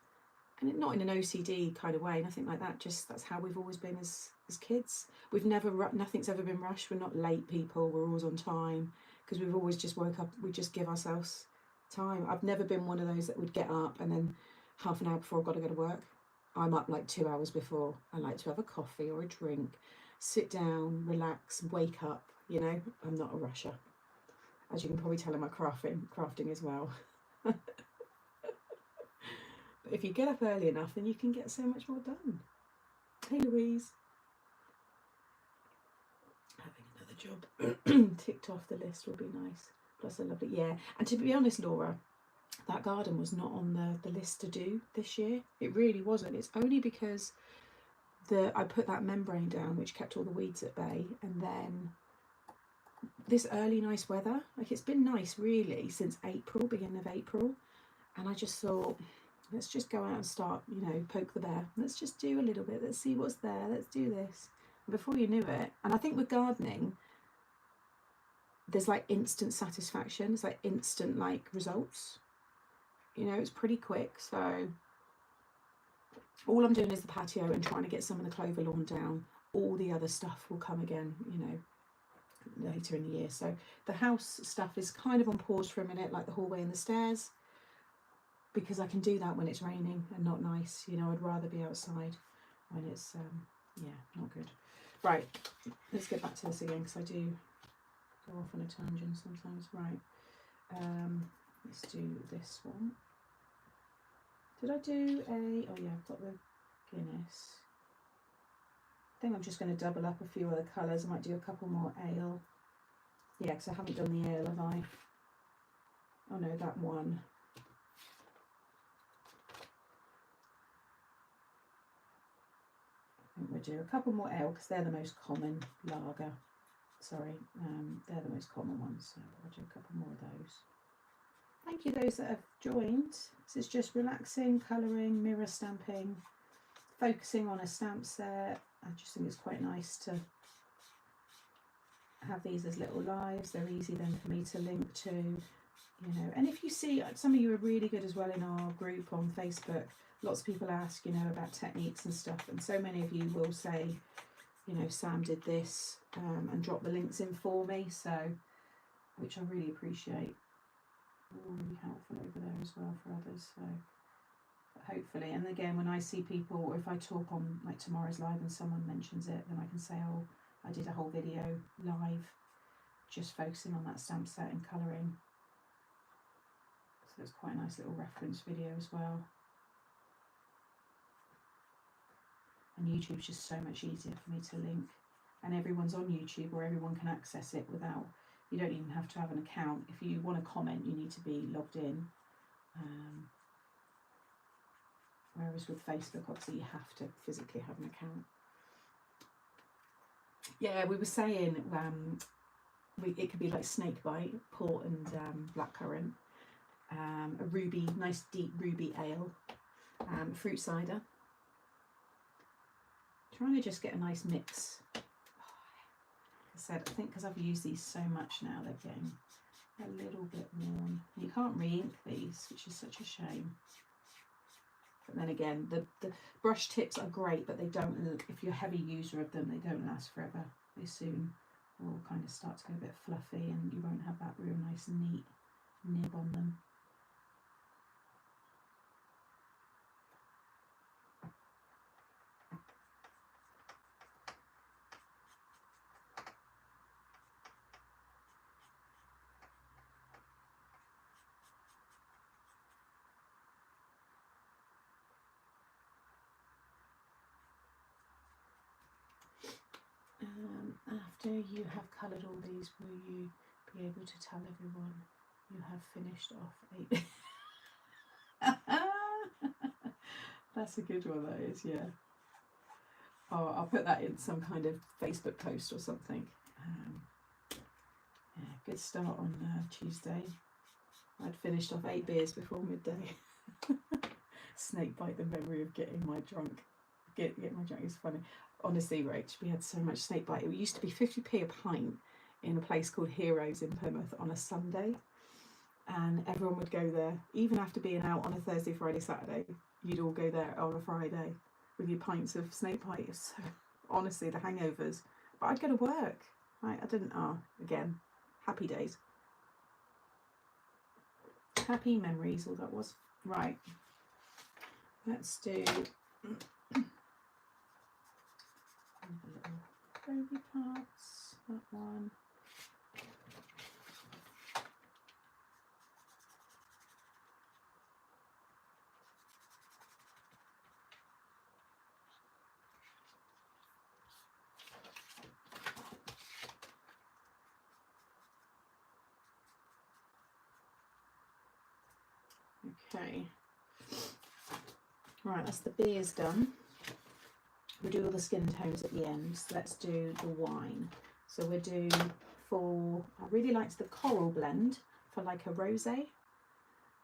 and not in an OCD kind of way, nothing like that. Just that's how we've always been as kids. Nothing's ever been rushed. We're not late people. We're always on time because we've always just woke up. We just give ourselves time. I've never been one of those that would get up and then half an hour before I've got to go to work. I'm up like 2 hours before. I like to have a coffee or a drink, sit down, relax, wake up. You know, I'm not a rusher. As you can probably tell in my crafting as well. But if you get up early enough, then you can get so much more done. Hey Louise. Having another job ticked off the list would be nice. Plus a lovely, yeah. And to be honest, Laura, that garden was not on the list to do this year. It really wasn't. It's only because I put that membrane down, which kept all the weeds at bay, and then this early nice weather, like it's been nice really since April, beginning of April, and I just thought, let's just go out and start, you know, poke the bear. Let's just do a little bit. Let's see what's there. Let's do this. And before you knew it, and I think with gardening, there's like instant satisfaction. It's like instant like results. You know, it's pretty quick. So all I'm doing is the patio and trying to get some of the clover lawn down. All the other stuff will come again, you know, later in the year. So the house stuff is kind of on pause for a minute, like the hallway and the stairs, because I can do that when it's raining and not nice. You know, I'd rather be outside when it's, yeah, not good. Right, let's get back to this again, because I do go off on a tangent sometimes. Right, let's do this one. Did I do a, oh yeah, I've got the Guinness. I think I'm just going to double up a few other colours. I might do a couple more ale. Yeah, because I haven't done the ale, have I? Oh no, that one. I think we'll do a couple more ale, because they're the most common lager. Sorry, they're the most common ones, so I'll do a couple more of those. Thank you those that have joined. This is just relaxing, colouring, mirror stamping, focusing on a stamp set. I just think it's quite nice to have these as little lives. They're easy then for me to link to, you know. And if you see, some of you are really good as well in our group on Facebook. Lots of people ask, you know, about techniques and stuff, and so many of you will say, you know, Sam did this, and drop the links in for me, so, which I really appreciate. Really helpful over there as well for others, so hopefully. And again, when I see people, or if I talk on like tomorrow's live and someone mentions it, then I can say, oh, I did a whole video live just focusing on that stamp set and colouring, so it's quite a nice little reference video as well. And YouTube's just so much easier for me to link, and everyone's on YouTube, or everyone can access it without, you don't even have to have an account. If you want to comment, you need to be logged in. Whereas with Facebook, obviously you have to physically have an account. Yeah, we were saying it could be like snakebite, port and blackcurrant, a ruby, nice deep ruby ale, fruit cider. Trying to just get a nice mix. I said, I think because I've used these so much now, they're getting a little bit worn. You can't re-ink these, which is such a shame. But then again, the brush tips are great, but they don't, if you're a heavy user of them, they don't last forever. They soon will kind of start to go a bit fluffy, and you won't have that real nice neat nib on them. After you have coloured all these, will you be able to tell everyone you have finished off 8? That's a good one, that is, yeah. Oh, I'll put that in some kind of Facebook post or something. Yeah, good start on Tuesday. I'd finished off 8 beers before midday. Snakebite, the memory of getting my drunk. Get my drunk is funny. Honestly, Rach, we had so much snakebite. It used to be 50p a pint in a place called Heroes in Plymouth on a Sunday, and everyone would go there, even after being out on a Thursday, Friday, Saturday. You'd all go there on a Friday with your pints of snakebite. So honestly, the hangovers. But I'd go to work. I didn't. Again, happy days. Happy memories, all that was. Right, let's do baby parts, that one. Okay, right, that's the beers done. We'll do all the skin tones at the end. So let's do the wine. So we'll do for, I really liked the coral blend for like a rosé.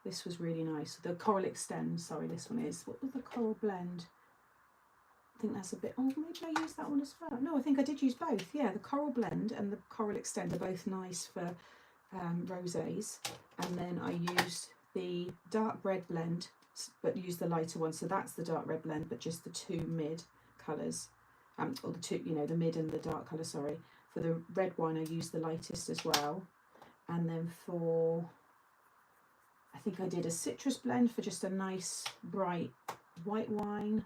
This was really nice. The coral extend, sorry, this one is. What was the coral blend? I think that's a bit, oh, maybe I used that one as well. No, I think I did use both. Yeah, the coral blend and the coral extend are both nice for rosés. And then I used the dark red blend, but used the lighter one. So that's the dark red blend, but just the two mid colours. Or the two, you know, the mid and the dark colour, sorry. For the red wine, I used the lightest as well. And then for, I think I did a citrus blend for just a nice bright white wine.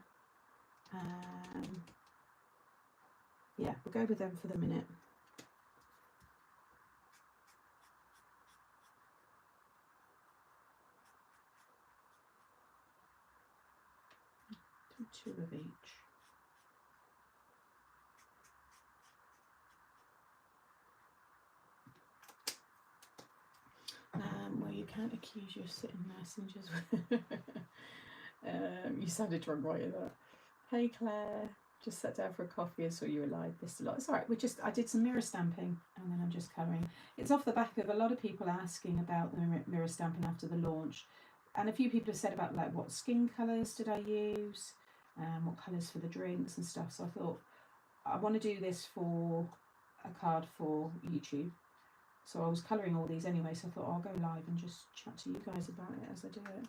Yeah, we'll go with them for the minute. Do two of each. Well, you can't accuse your sitting messengers. You sounded drunk right in that. Hey Claire, just sat down for a coffee and saw you were live. This a lot. It's alright. I did some mirror stamping and then I'm just colouring. It's off the back of a lot of people asking about the mirror stamping after the launch, and a few people have said about like what skin colours did I use, what colours for the drinks and stuff. So I thought I want to do this for a card for YouTube. So I was colouring all these anyway, so I thought I'll go live and just chat to you guys about it as I do it.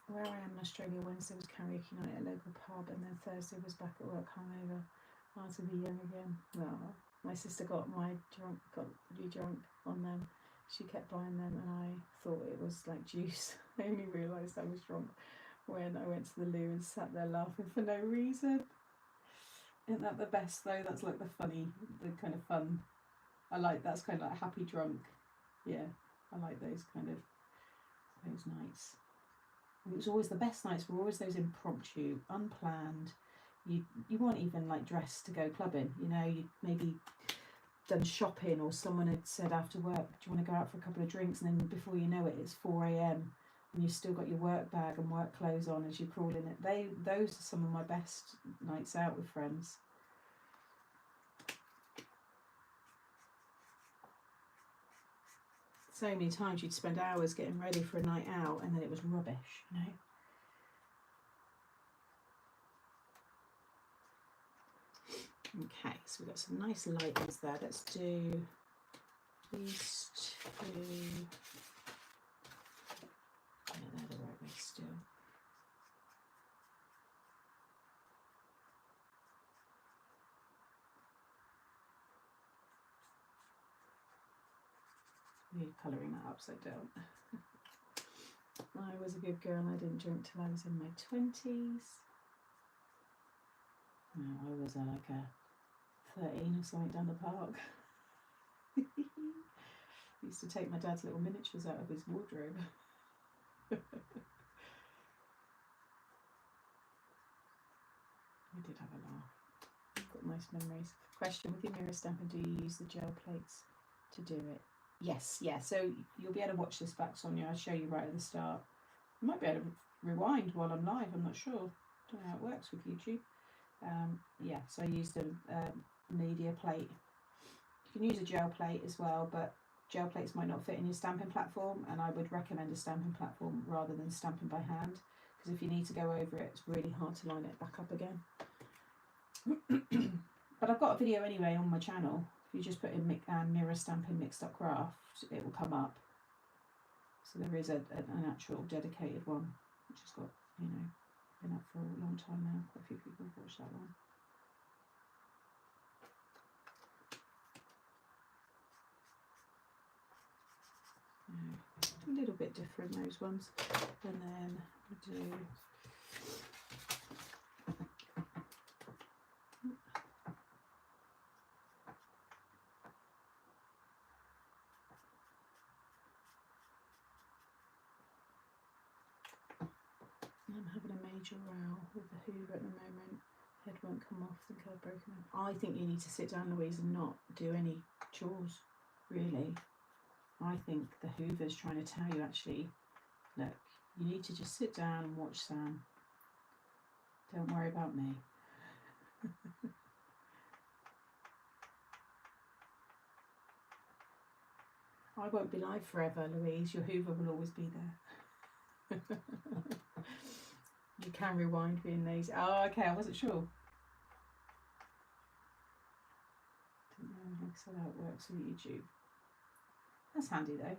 Where I am in Australia, Wednesday was karaoke night at a local pub, and then Thursday was back at work hungover. Hard to be young again. Well, my sister got really drunk on them. She kept buying them, and I thought it was like juice. I only realised I was drunk when I went to the loo and sat there laughing for no reason. Isn't that the best though? That's like the kind of fun. That's kind of like happy drunk. Yeah, I like those nights. And it was always the best nights were always those impromptu, unplanned. You weren't even like dressed to go clubbing, you know, you'd maybe done shopping or someone had said after work, do you want to go out for a couple of drinks? And then before you know it, it's 4 AM and you've still got your work bag and work clothes on as you crawl in it. Those are some of my best nights out with friends. So many times you'd spend hours getting ready for a night out and then it was rubbish, you know. Okay, so we've got some nice light ones there. Let's do these two. Yeah, they're the right way still. We're colouring that upside down. I was a good girl. I didn't drink till I was in my 20s. No, I was like a 13 or something down the park. Used to take my dad's little miniatures out of his wardrobe. We did have a laugh. I've got nice memories. Question, with your mirror stamping, do you use the gel plates to do it? Yes, yeah, so you'll be able to watch this back, Sonia. I'll show you right at the start. I might be able to rewind while I'm live, I'm not sure. Don't know how it works with YouTube. Yeah, so I used a media plate. You can use a gel plate as well, but gel plates might not fit in your stamping platform, and I would recommend a stamping platform rather than stamping by hand, because if you need to go over it, it's really hard to line it back up again. But I've got a video anyway on my channel. If you just put in mirror stamping mixed up craft, it will come up. So there is an actual dedicated one, which has got, you know, been up for a long time now. Quite a few people have watched that one. A little bit different, those ones. And then we do I'm having a major row with the Hoover at the moment. Head won't come off, think I've broken it. I think you need to sit down, Louise, and not do any chores, really. I think the Hoover's trying to tell you, actually, look, you need to just sit down and watch Sam. Don't worry about me. I won't be live forever, Louise. Your Hoover will always be there. You can rewind being lazy. Oh, okay, I wasn't sure. Didn't know how it works on YouTube. That's handy though.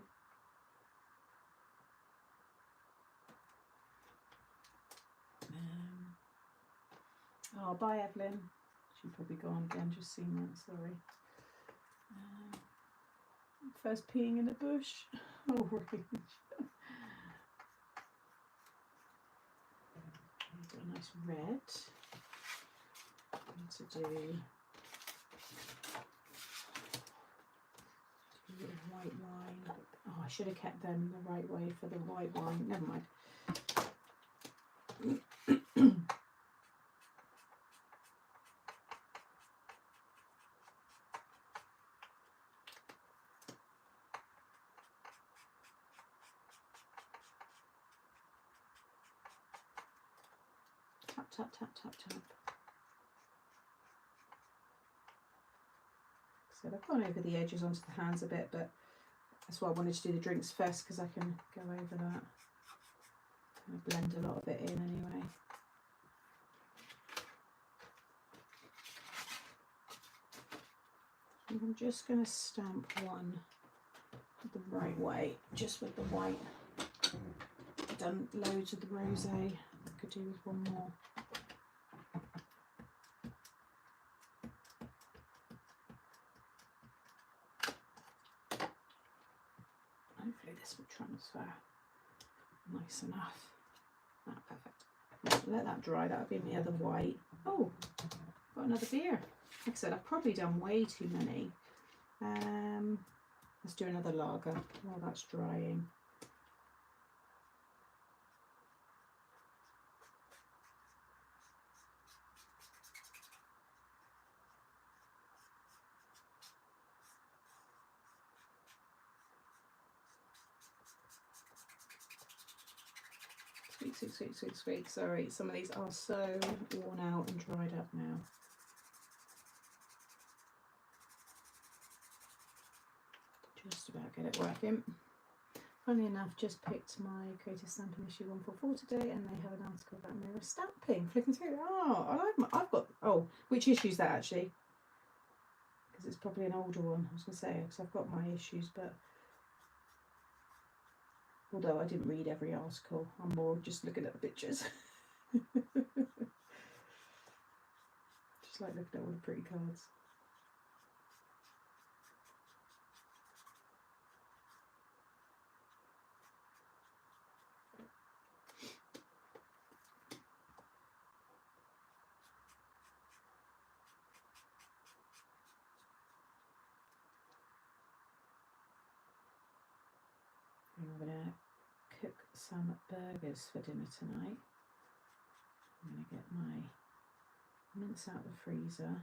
Oh, bye Evelyn. She's probably gone again, just seen that, sorry. First peeing in a bush. Oh, really? Got a nice red. I need to do white wine. Oh, I should have kept them the right way for the white wine. Never mind. Tap, tap, tap, tap, tap. So I've gone over the edges onto the hands a bit, but that's why I wanted to do the drinks first, because I can go over that. I blend a lot of it in anyway. And I'm just going to stamp one the right way, just with the white. I've done loads of the rosé. I could do with one more. Hopefully this will transfer nice enough. Ah, perfect. Let that dry, that'll be my other white. Oh, got another beer. Like I said, I've probably done way too many. Let's do another lager while that's drying. Sweet, sweet, sweet, sweet. Sorry, some of these are so worn out and dried up now. Just about get it working. Funnily enough, just picked my Creative Stamping issue 144 today, and they have an article about mirror stamping. Flicking through. Oh, I like I've got. Oh, which issue is that actually? Because it's probably an older one. I was going to say, because I've got my issues, but although I didn't read every article, I'm more just looking at the pictures. Just like looking at all the pretty cards. I'm going to cook some burgers for dinner tonight. I'm going to get my mince out of the freezer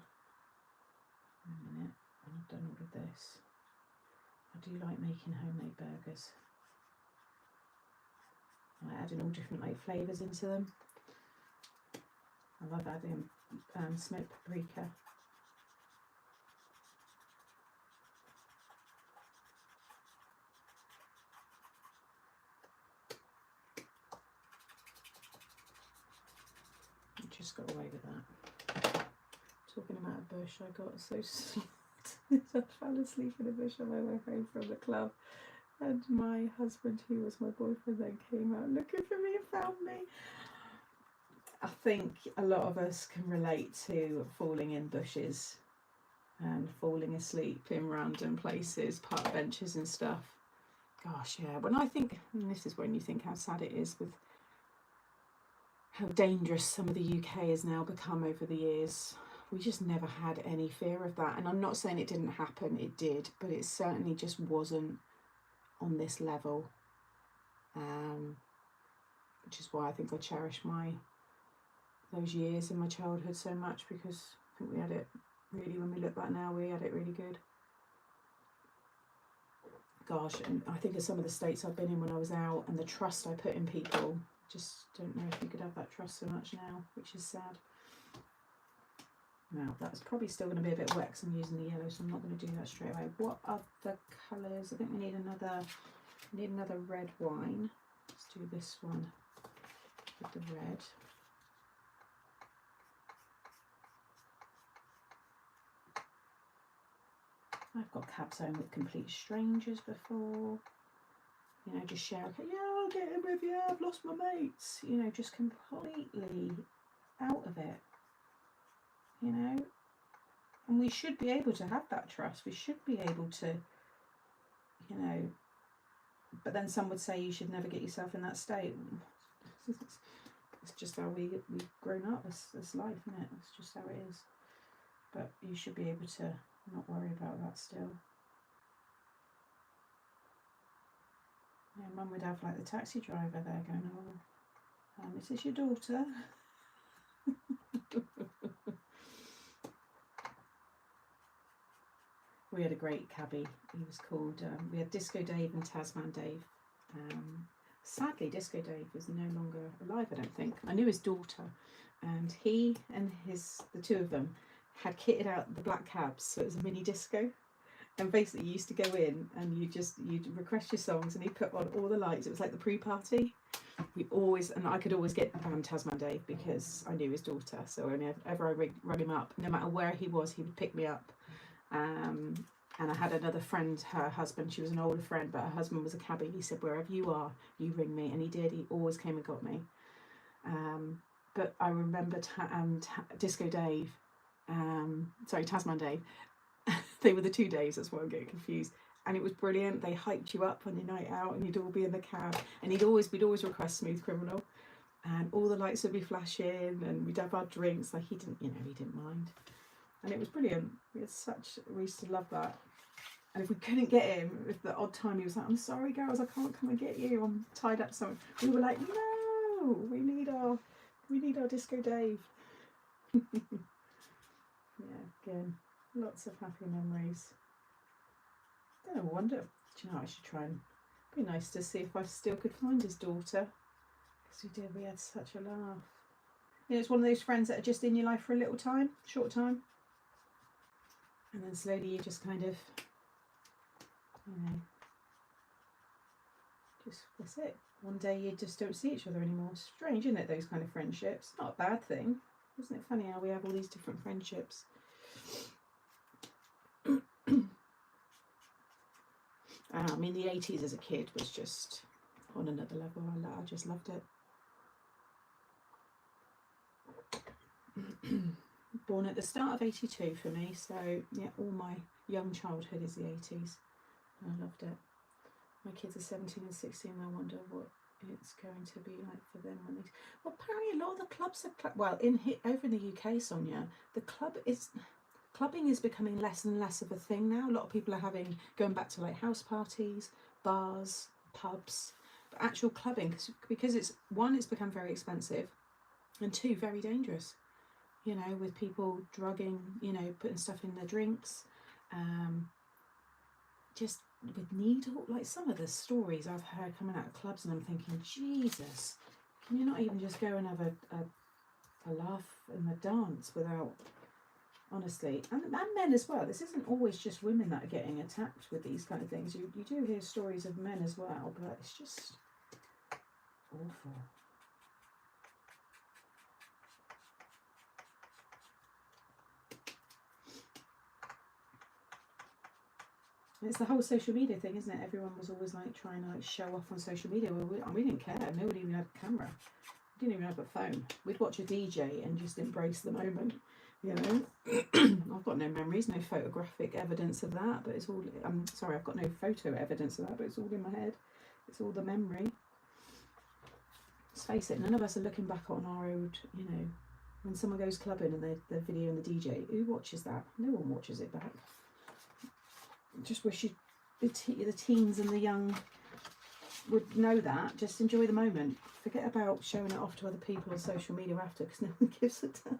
in a minute when I've done all of this. I do like making homemade burgers. I like adding all different like flavours into them. I love adding smoked paprika. Just got away with that. Talking about a bush, I got so sweet. I fell asleep in a bush on my way home from the club, and my husband, who was my boyfriend, then came out looking for me and found me. I think a lot of us can relate to falling in bushes and falling asleep in random places, park benches and stuff. gosh, yeah. When I think, and this is when you think how sad it is with how dangerous some of the UK has now become over the years. We just never had any fear of that. And I'm not saying it didn't happen, it did, but it certainly just wasn't on this level. Which is why I think I cherish those years in my childhood so much, because I think we had it really, when we look back now, we had it really good. Gosh, and I think of some of the states I've been in when I was out and the trust I put in people. Just don't know if you could have that trust so much now, which is sad. Now, that's probably still going to be a bit wet because I'm using the yellow, so I'm not going to do that straight away. What other colours? I think we need another red wine. Let's do this one with the red. I've got cabs home with complete strangers before. You know, just share, okay, yeah, I'll get in with you, I've lost my mates. You know, just completely out of it. You know? And we should be able to have that trust. We should be able to, you know, but then some would say you should never get yourself in that state. It's just how we've grown up. It's life, isn't it? It's just how it is. But you should be able to not worry about that still. Yeah, Mum would have like the taxi driver there going, oh, is this your daughter? We had a great cabbie. He was called, we had Disco Dave and Tasman Dave. Sadly, Disco Dave is no longer alive, I don't think. I knew his daughter, and he and the two of them had kitted out the black cabs, so it was a mini disco. And basically you used to go in and you'd request your songs and he'd put on all the lights. It was like the pre-party. I could always get Tasman Dave because I knew his daughter. So whenever I rung him up, no matter where he was, he would pick me up. And I had another friend, her husband, she was an older friend, but her husband was a cabbie. He said, wherever you are, you ring me. And he did. He always came and got me. But I remember Disco Dave, Tasman Dave. They were the 2 days, that's why I'm getting confused. And it was brilliant. They hyped you up on your night out and you'd all be in the cab. And we'd always request Smooth Criminal. And all the lights would be flashing and we'd have our drinks. Like he didn't mind. And it was brilliant. We used to love that. And if we couldn't get him, if the odd time he was like, I'm sorry girls, I can't come and get you, I'm tied up somewhere. We were like, no, we need our Disco Dave. Yeah, again. Lots of happy memories. I wonder, do you know, I should try and be nice to see if I still could find his daughter. Because we had such a laugh. You know, it's one of those friends that are just in your life for a little time, short time. And then slowly you just kind of, you know, that's it. One day you just don't see each other anymore. Strange, isn't it, those kind of friendships? Not a bad thing. Isn't it funny how we have all these different friendships? I mean, the 80s as a kid was just on another level. I just loved it. Born at the start of 82 for me, so yeah, all my young childhood is the 80s. I loved it. My kids are 17 and 16, and I wonder what it's going to be like for them when they... Well, apparently a lot of the clubs are... over in the UK, Sonia, clubbing is becoming less and less of a thing now. A lot of people are going back to like house parties, bars, pubs, but actual clubbing, because it's become very expensive, and 2, very dangerous. You know, with people drugging, you know, putting stuff in their drinks, just with needle, like some of the stories I've heard coming out of clubs, and I'm thinking, Jesus, can you not even just go and have a laugh and a dance without... Honestly, and men as well. This isn't always just women that are getting attacked with these kind of things. You do hear stories of men as well, but it's just awful. It's the whole social media thing, isn't it? Everyone was always like trying to like show off on social media. Well, we didn't care. Nobody even had a camera. We didn't even have a phone. We'd watch a DJ and just embrace the moment. You know, I've got no memories, no photographic evidence of that, but it's all, I'm sorry, I've got no photo evidence of that, but it's all in my head. It's all the memory. Let's face it, none of us are looking back on our old, you know, when someone goes clubbing and they're videoing the DJ, who watches that? No one watches it back. Just wish the teens and the young would know that. Just enjoy the moment. Forget about showing it off to other people on social media after, because no one gives a damn.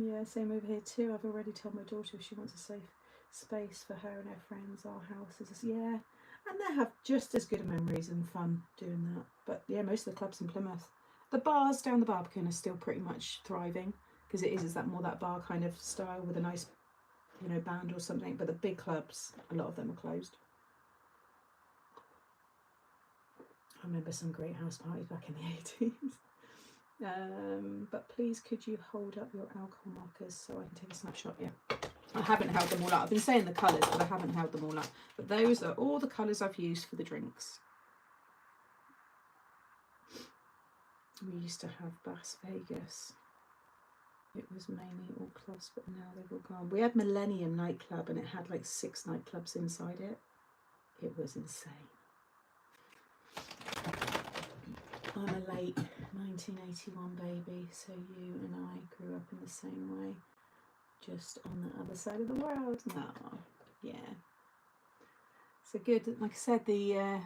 Yeah, same over here too. I've already told my daughter if she wants a safe space for her and her friends, our house is, yeah. And they have just as good memories and fun doing that. But yeah, most of the clubs in Plymouth, the bars down the Barbican are still pretty much thriving, because it is that more that bar kind of style with a nice, you know, band or something. But the big clubs, a lot of them are closed. I remember some great house parties back in the 80s. But please, could you hold up your alcohol markers so I can take a snapshot? Yeah. I haven't held them all up. I've been saying the colours, but I haven't held them all up. But those are all the colours I've used for the drinks. We used to have Las Vegas. It was mainly all clubs, but now they've all gone. We had Millennium nightclub, and it had like 6 nightclubs inside it. It was insane. I'm a late 1981 baby, so you and I grew up in the same way. Just on the other side of the world. No, yeah. So good. Like I said, the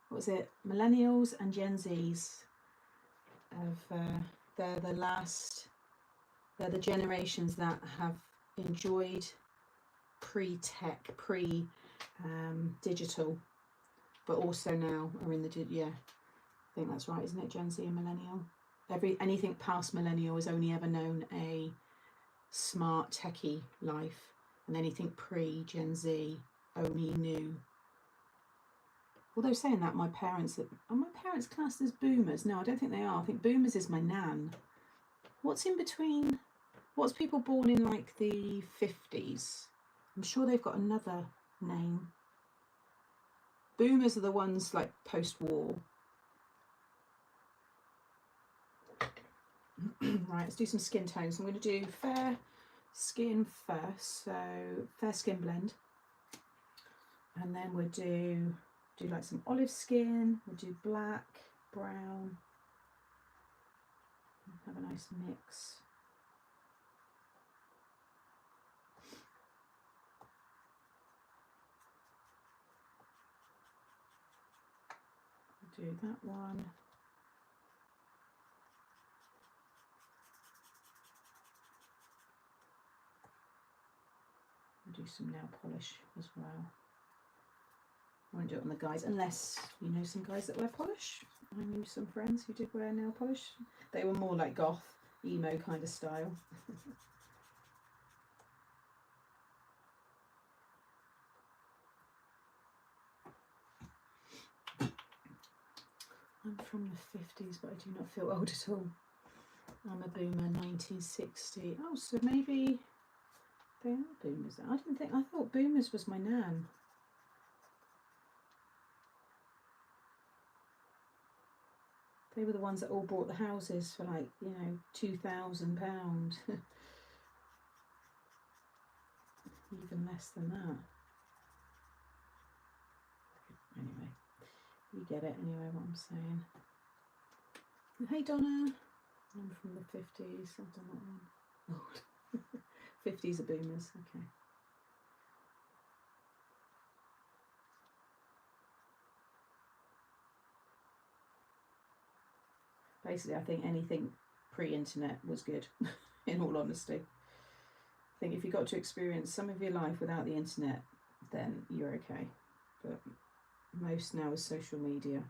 what was it? Millennials and Gen Zs. They're the last. They're the generations that have enjoyed pre-tech, pre-digital, but also now are in the yeah. I think that's right, isn't it? Gen Z and millennial. Anything past millennial has only ever known a smart techie life, and anything pre-Gen Z only knew. Although saying that, my parents are my parents classed as boomers? No, I don't think they are. I think boomers is my nan. What's in between? What's people born in like the 50s? I'm sure they've got another name. Boomers are the ones like post-war. Right, let's do some skin tones. I'm going to do fair skin first, so fair skin blend, and then we'll do like some olive skin. We'll do black, brown, have a nice mix. We'll do that one. Do some nail polish as well. I won't do it on the guys unless you know some guys that wear polish. I knew some friends who did wear nail polish. They were more like goth, emo kind of style. I'm from the 50s, but I do not feel old at all. I'm a boomer, 1960. Oh, so maybe they are boomers. I thought boomers was my nan. They were the ones that all bought the houses for like, you know, £2,000. Even less than that. Anyway, you get it anyway, what I'm saying. Hey Donna, I'm from the 50s. I've done that one. Oh. 50s are boomers, okay. Basically, I think anything pre-internet was good, in all honesty. I think if you got to experience some of your life without the internet, then you're okay. But most now is social media.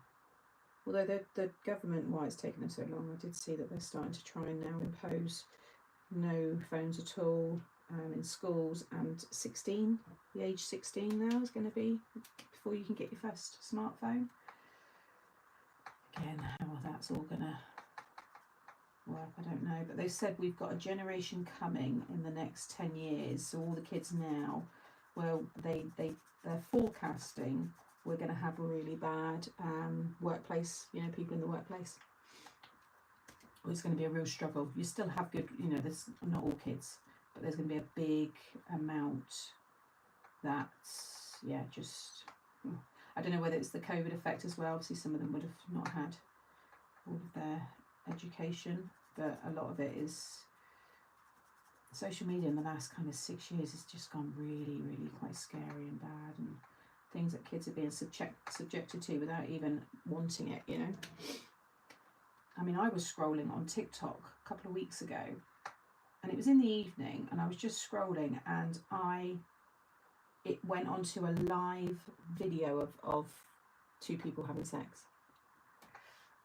Although the government, why it's taken them so long, I did see that they're starting to try and now impose no phones at all in schools, and 16, the age 16 now is going to be before you can get your first smartphone. Again, how that's all going to work, I don't know. But they said we've got a generation coming in the next 10 years. So all the kids now, well, they're forecasting we're going to have a really bad workplace, you know, people in the workplace. it's going to be a real struggle. You still have good, you know, there's not all kids, but there's going to be a big amount that's, yeah, just, I don't know whether it's the COVID effect as well. Obviously some of them would have not had all of their education, but a lot of it is social media in the last kind of 6 years has just gone really, really quite scary and bad, and things that kids are being subjected to without even wanting it, you know. I mean, I was scrolling on TikTok a couple of weeks ago, and it was in the evening, and I was just scrolling, and it went onto a live video of two people having sex,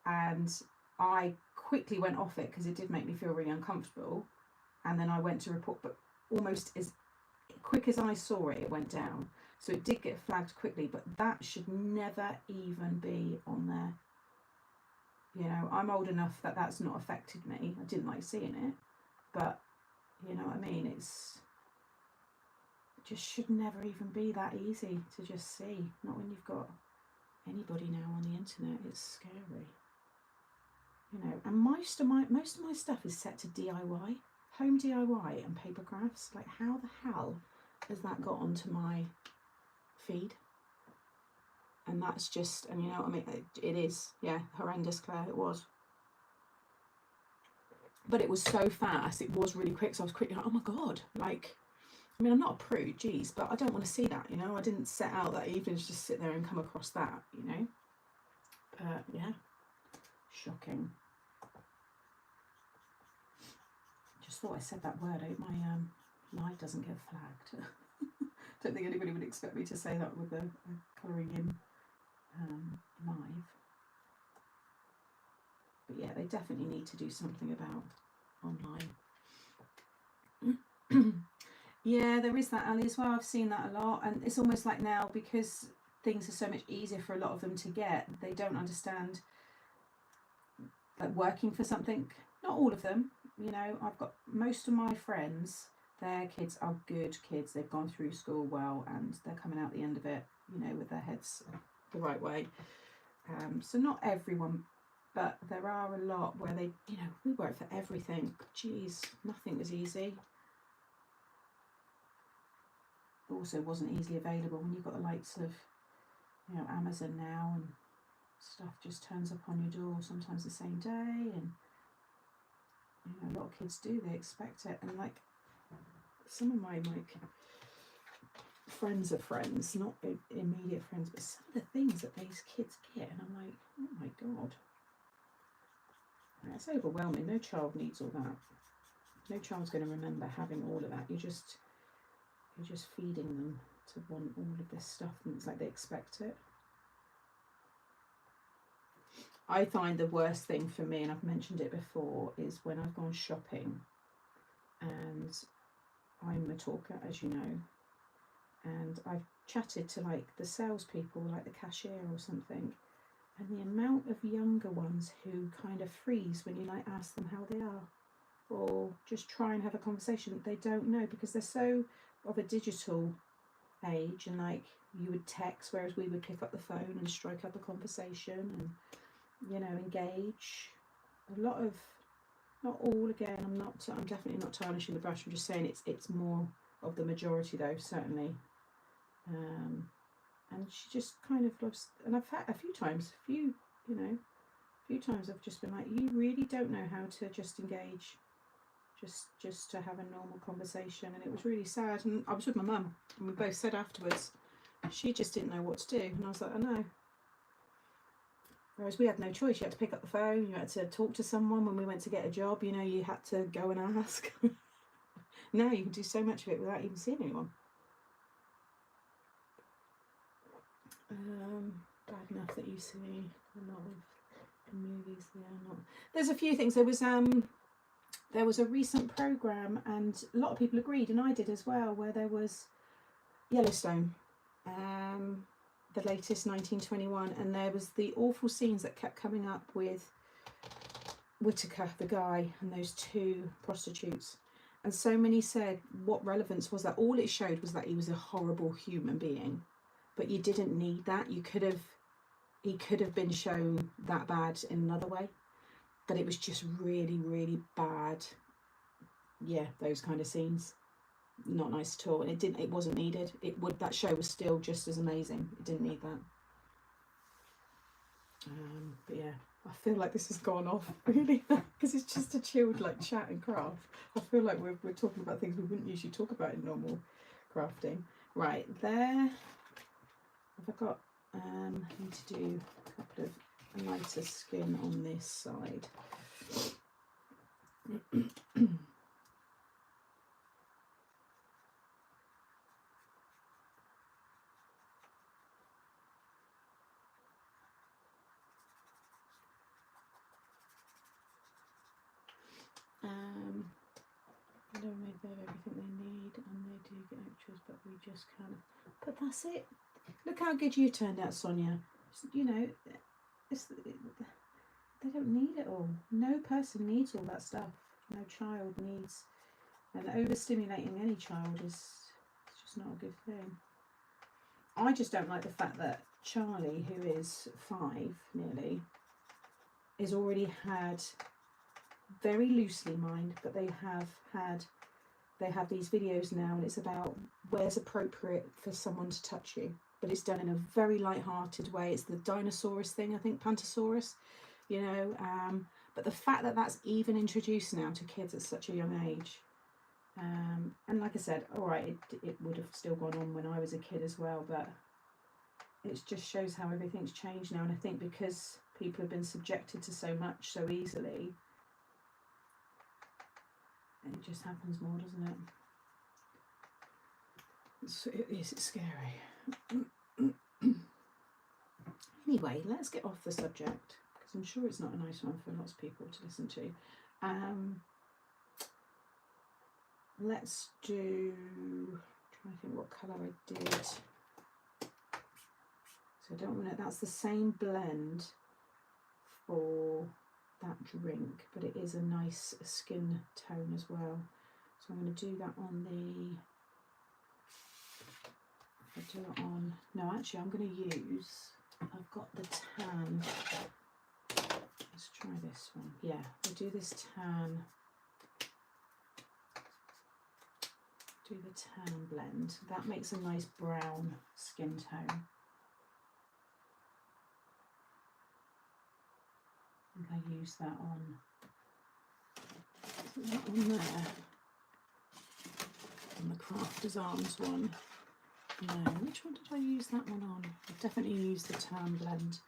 and I quickly went off it because it did make me feel really uncomfortable. And then I went to report, but almost as quick as I saw it, it went down. So it did get flagged quickly, but that should never even be on there. You know, I'm old enough that that's not affected me. I didn't like seeing it, but you know what I mean? It just should never even be that easy to just see. Not when you've got anybody now on the internet. It's scary. You know, and most of my stuff is set to DIY. Home DIY and paper crafts. Like, how the hell has that got onto my feed? And that's just, and you know what I mean, it is, yeah, horrendous, Claire, it was. But it was so fast, it was really quick, so I was quickly like, oh my god, like, I mean, I'm not a prude, geez, but I don't want to see that, you know. I didn't set out that evening to just sit there and come across that, you know. Yeah, shocking. Thought I said that word. I hope my live doesn't get flagged. Don't think anybody would expect me to say that with a colouring in live. But yeah, they definitely need to do something about online. Yeah, there is that, Ali, as well. I've seen that a lot, and it's almost like now, because things are so much easier for a lot of them to get, they don't understand, like, working for something. Not all of them. You know, I've got most of my friends, their kids are good kids. They've gone through school well, and they're coming out the end of it, you know, with their heads the right way. So not everyone, but there are a lot where they, you know, we work for everything. Geez, nothing was easy. Also wasn't easily available when you've got the likes of, you know, Amazon now, and stuff just turns up on your door sometimes the same day, and you know, a lot of kids do, they expect it. And like, some of my like friends of friends, not immediate friends, but some of the things that these kids get, and I'm like, oh my god, it's overwhelming. No child needs all that. No child's going to remember having all of that. You're just feeding them to want all of this stuff, and it's like they expect it. I find the worst thing for me, and I've mentioned it before, is when I've gone shopping, and I'm a talker, as you know, and I've chatted to like the salespeople, like the cashier or something, and the amount of younger ones who kind of freeze when you like ask them how they are, or just try and have a conversation. They don't know, because they're so of a digital age, and like you would text, whereas we would pick up the phone and strike up a conversation and, you know, engage. A lot of, not all, again, I'm definitely not tarnishing the brush, I'm just saying it's more of the majority though, certainly. And she just kind of loves, and I've had a few times I've just been like, you really don't know how to just engage, just to have a normal conversation. And it was really sad, and I was with my mum, and we both said afterwards, she just didn't know what to do, and I was like, I know. Whereas we had no choice. You had to pick up the phone, you had to talk to someone. When we went to get a job, you know, you had to go and ask. Now you can do so much of it without even seeing anyone. Bad enough that you see a lot of movies there. There's a few things. There was a recent programme, and a lot of people agreed, and I did as well, where there was Yellowstone. The latest 1921, and there was the awful scenes that kept coming up with Whitaker, the guy, and those two prostitutes. And so many said, what relevance was that? All it showed was that he was a horrible human being, but you didn't need that. He could have been shown that bad in another way. but it was just really, really bad. Yeah, those kind of scenes, not nice at all. And it wasn't needed. That show was still just as amazing. It didn't need that. But yeah, I feel like this has gone off really, because it's just a chilled like chat and craft. I feel like we're talking about things we wouldn't usually talk about in normal crafting. Right, there. Have I got? I need to do a couple of lighter skin on this side. I don't know if they have everything they need, and they do get extras, but we just kind of. But that's it. Look how good you turned out, Sonia. You know, they don't need it all. No person needs all that stuff. No child needs, and overstimulating any child is just not a good thing. I just don't like the fact that Charlie, who is 5 nearly, is already had, very loosely mind, but they have these videos now, and it's about where's appropriate for someone to touch you, but it's done in a very light-hearted way. It's the dinosaurus thing, I think, Pantosaurus, you know, but the fact that that's even introduced now to kids at such a young age, and like I said, all right, it would have still gone on when I was a kid as well, but it just shows how everything's changed now. And I think because people have been subjected to so much so easily, it just happens more, doesn't it? It's scary. Anyway, let's get off the subject, because I'm sure it's not a nice one for lots of people to listen to. Let's do, trying to think what colour I did. So I don't want to, that's the same blend for that drink, but it is a nice skin tone as well. So I'm going to do that on the, I'll do it on, no, actually I'm going to use, I've got the tan, let's try this one. Yeah, we'll do this tan, do the tan blend. That makes a nice brown skin tone. I think I use that on there, on the Crafter's Arms one. No, which one did I use that one on? I definitely used the tan blend.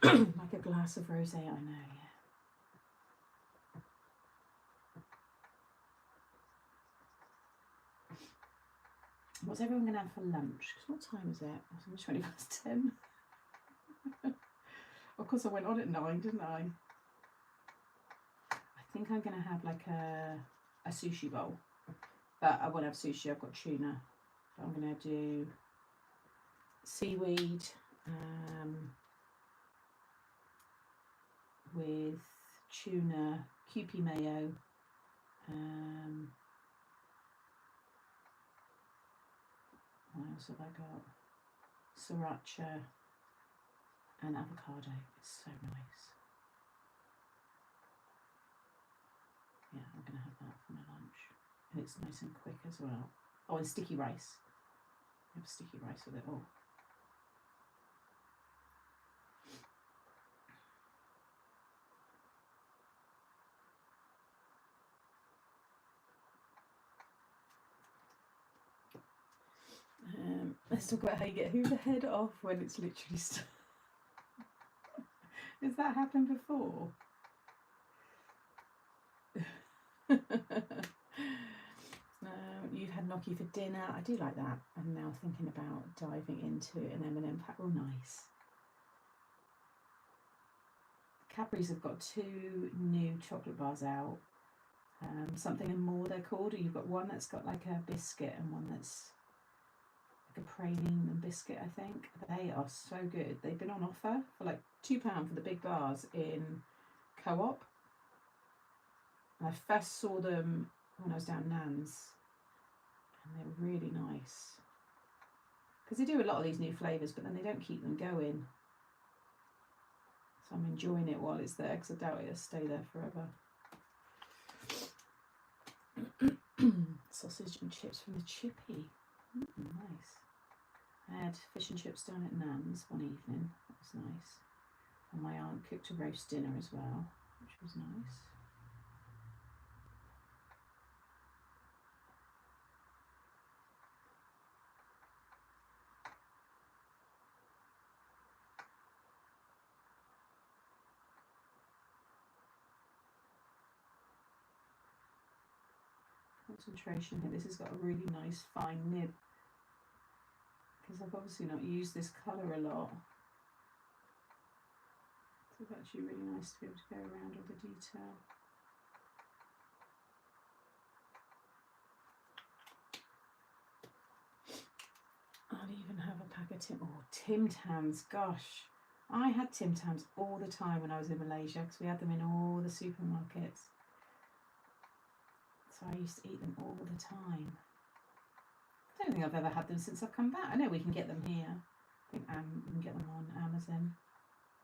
Like a glass of rosé, I know, yeah. What's everyone going to have for lunch? Because what time is it? It's only 20 past 10. Of course I went on at 9, didn't I? I think I'm going to have like a sushi bowl. But I won't have sushi, I've got tuna. But I'm going to do seaweed with tuna, Kewpie mayo, what else have I got? Sriracha and avocado. It's so nice. Yeah, I'm going to have that for my lunch. And it's nice and quick as well. Oh, and sticky rice. I have sticky rice with it all. Let's talk about how you get Hoover head off when it's literally stuck. Has that happened before? You've had gnocchi for dinner. I do like that. I'm now thinking about diving into an M&M pack. Oh, nice. Cadbury's have got 2 new chocolate bars out. Something and more they're called. You've got one that's got like a biscuit and one that's like a praline and biscuit, I think. They are so good. They've been on offer for like £2 for the big bars in Co-op. And I first saw them when I was down Nan's, and they're really nice. Because they do a lot of these new flavours, but then they don't keep them going. So I'm enjoying it while it's there, because I doubt it'll stay there forever. Sausage and chips from the chippy. Nice. I had fish and chips down at Nan's one evening. That was nice. And my aunt cooked a roast dinner as well, which was nice. Concentration here. This has got a really nice fine nib, because I've obviously not used this colour a lot. So it's actually really nice to be able to go around all the detail. I'll even have a pack of Tim Tams. Gosh, I had Tim Tams all the time when I was in Malaysia, because we had them in all the supermarkets. So I used to eat them all the time. I don't think I've ever had them since I've come back. I know we can get them here. I think we can get them on Amazon.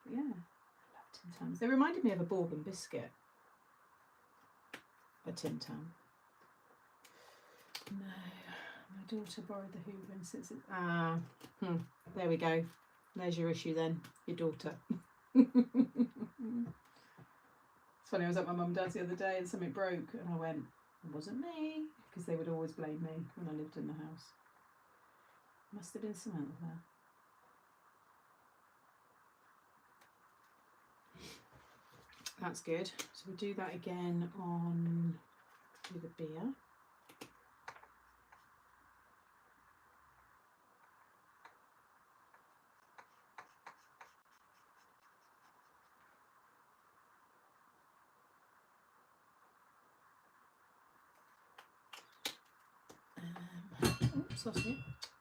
But yeah, I love Tim Tams. They reminded me of a bourbon biscuit. A Tim Tam. No, my daughter borrowed the Hoover, and since it... there we go. There's your issue then, your daughter. It's funny, I was at my mum and dad's the other day and something broke, and I went, it wasn't me, because they would always blame me when I lived in the house. Must have been Samantha there. That's good. So we'll do that again on with a beer. Sausage.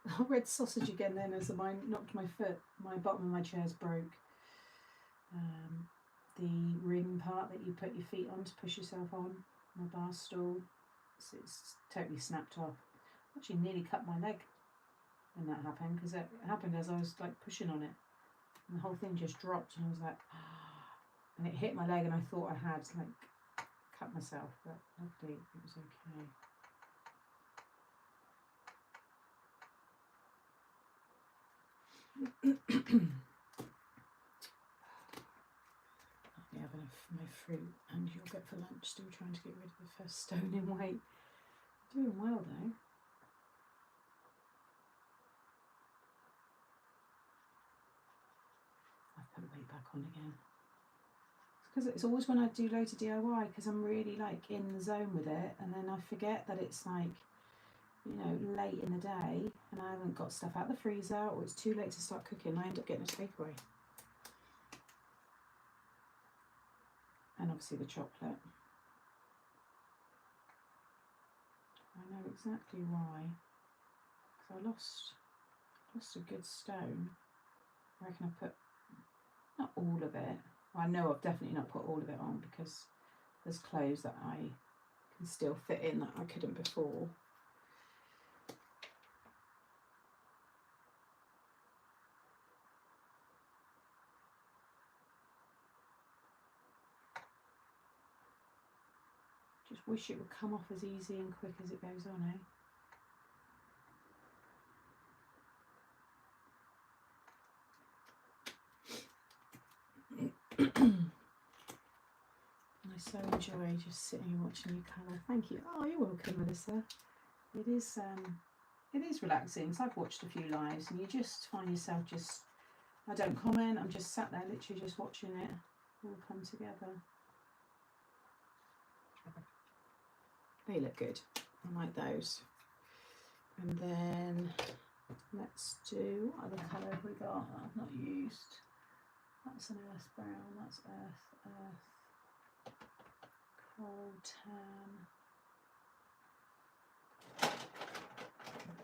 I read sausage again then as I knocked my foot. My bottom of my chair's broke. The ring part that you put your feet on to push yourself on, my bar stool, it's totally snapped off. Actually nearly cut my leg when that happened, because it happened as I was like pushing on it, and the whole thing just dropped, and I was like, and it hit my leg, and I thought I had like cut myself, but luckily it was okay. I'll be having my fruit and yogurt for lunch, still trying to get rid of the first stone in weight. Doing well though. I've put the weight back on again. Because it's always when I do loads of DIY, because I'm really like in the zone with it, and then I forget that it's like, you know, late in the day and I haven't got stuff out the freezer, or it's too late to start cooking. I end up getting a takeaway. And obviously the chocolate. I know exactly why. Because I lost a good stone. I reckon I put not all of it. Well, I know I've definitely not put all of it on, because there's clothes that I can still fit in that I couldn't before. Just wish it would come off as easy and quick as it goes on, eh? I so enjoy just sitting and watching you colour. Thank you. Oh, you're welcome, Melissa. It is relaxing. So I've watched a few lives, and you just find yourself just, I don't comment, I'm just sat there literally just watching it all come together. They look good. I like those. And then let's do, what other colour have we got that I've not used? That's an earth brown, that's earth, coal tan.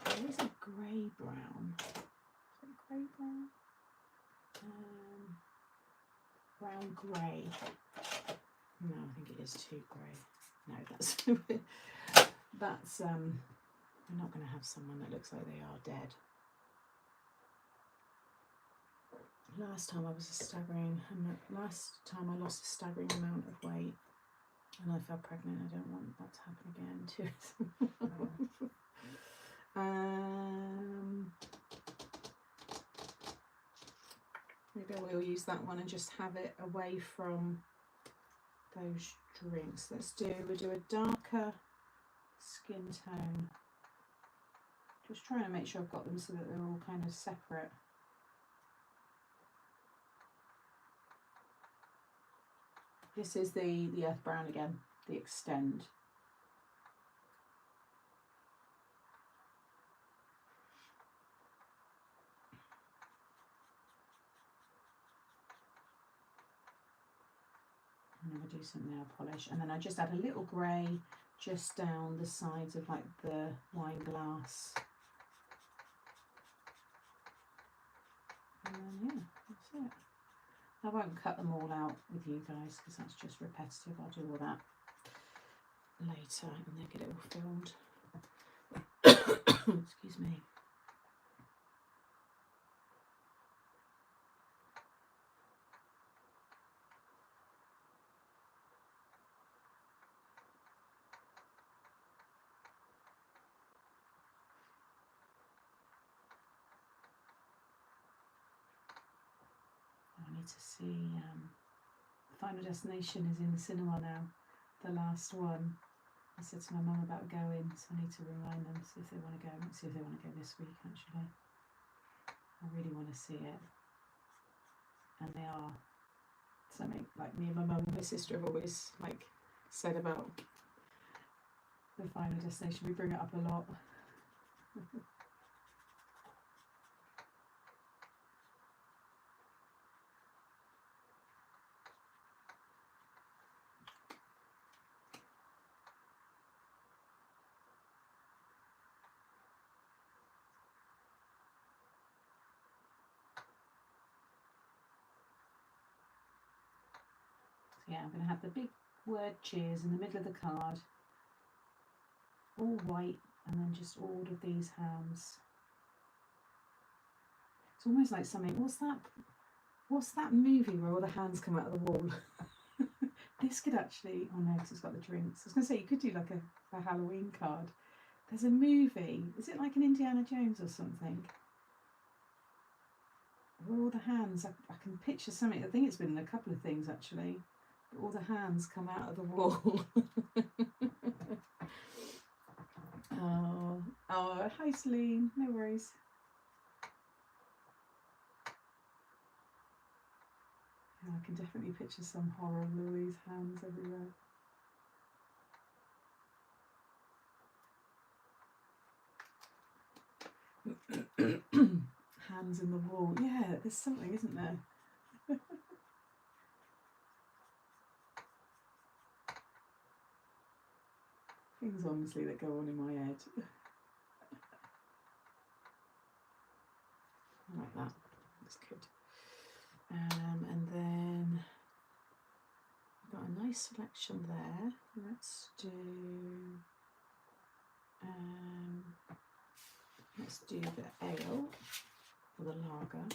There is a grey brown. Is it grey brown? Brown grey. No, I think it is too grey. No, that's we're not going to have someone that looks like they are dead. last time I was last time I lost a staggering amount of weight and I fell pregnant. I don't want that to happen again too. Maybe I will use that one and just have it away from those drinks. We'll do a darker skin tone. Just trying to make sure I've got them so that they're all kind of separate. This is the earth brown again, the Extend. And then we'll do some nail polish, and then I just add a little grey just down the sides of like the wine glass. And then yeah, that's it. I won't cut them all out with you guys because that's just repetitive. I'll do all that later and then get it all filmed. Excuse me. I need to see Final Destination is in the cinema now, the last one. I said to my mum about going, so I need to remind them, see if they want to go. Let's see if they want to go this week actually. I really want to see it. And they are something like me and my mum and my sister have always like said about the Final Destination. We bring it up a lot. Yeah, I'm going to have the big word cheers in the middle of the card, all white, and then just all of these hands. It's almost like something, what's that movie where all the hands come out of the wall? This could actually, oh no, because it's got the drinks. I was going to say, you could do like a Halloween card. There's a movie, is it like an Indiana Jones or something? Where all the hands, I can picture something, I think it's been in a couple of things actually. All the hands come out of the wall. Oh, hi Celine, no worries. Yeah, I can definitely picture some horror with all these hands everywhere. Hands in the wall. Yeah, there's something, isn't there? Things honestly that go on in my head. I like that. That's good. And then I've got a nice selection there. Let's do the ale or the lager.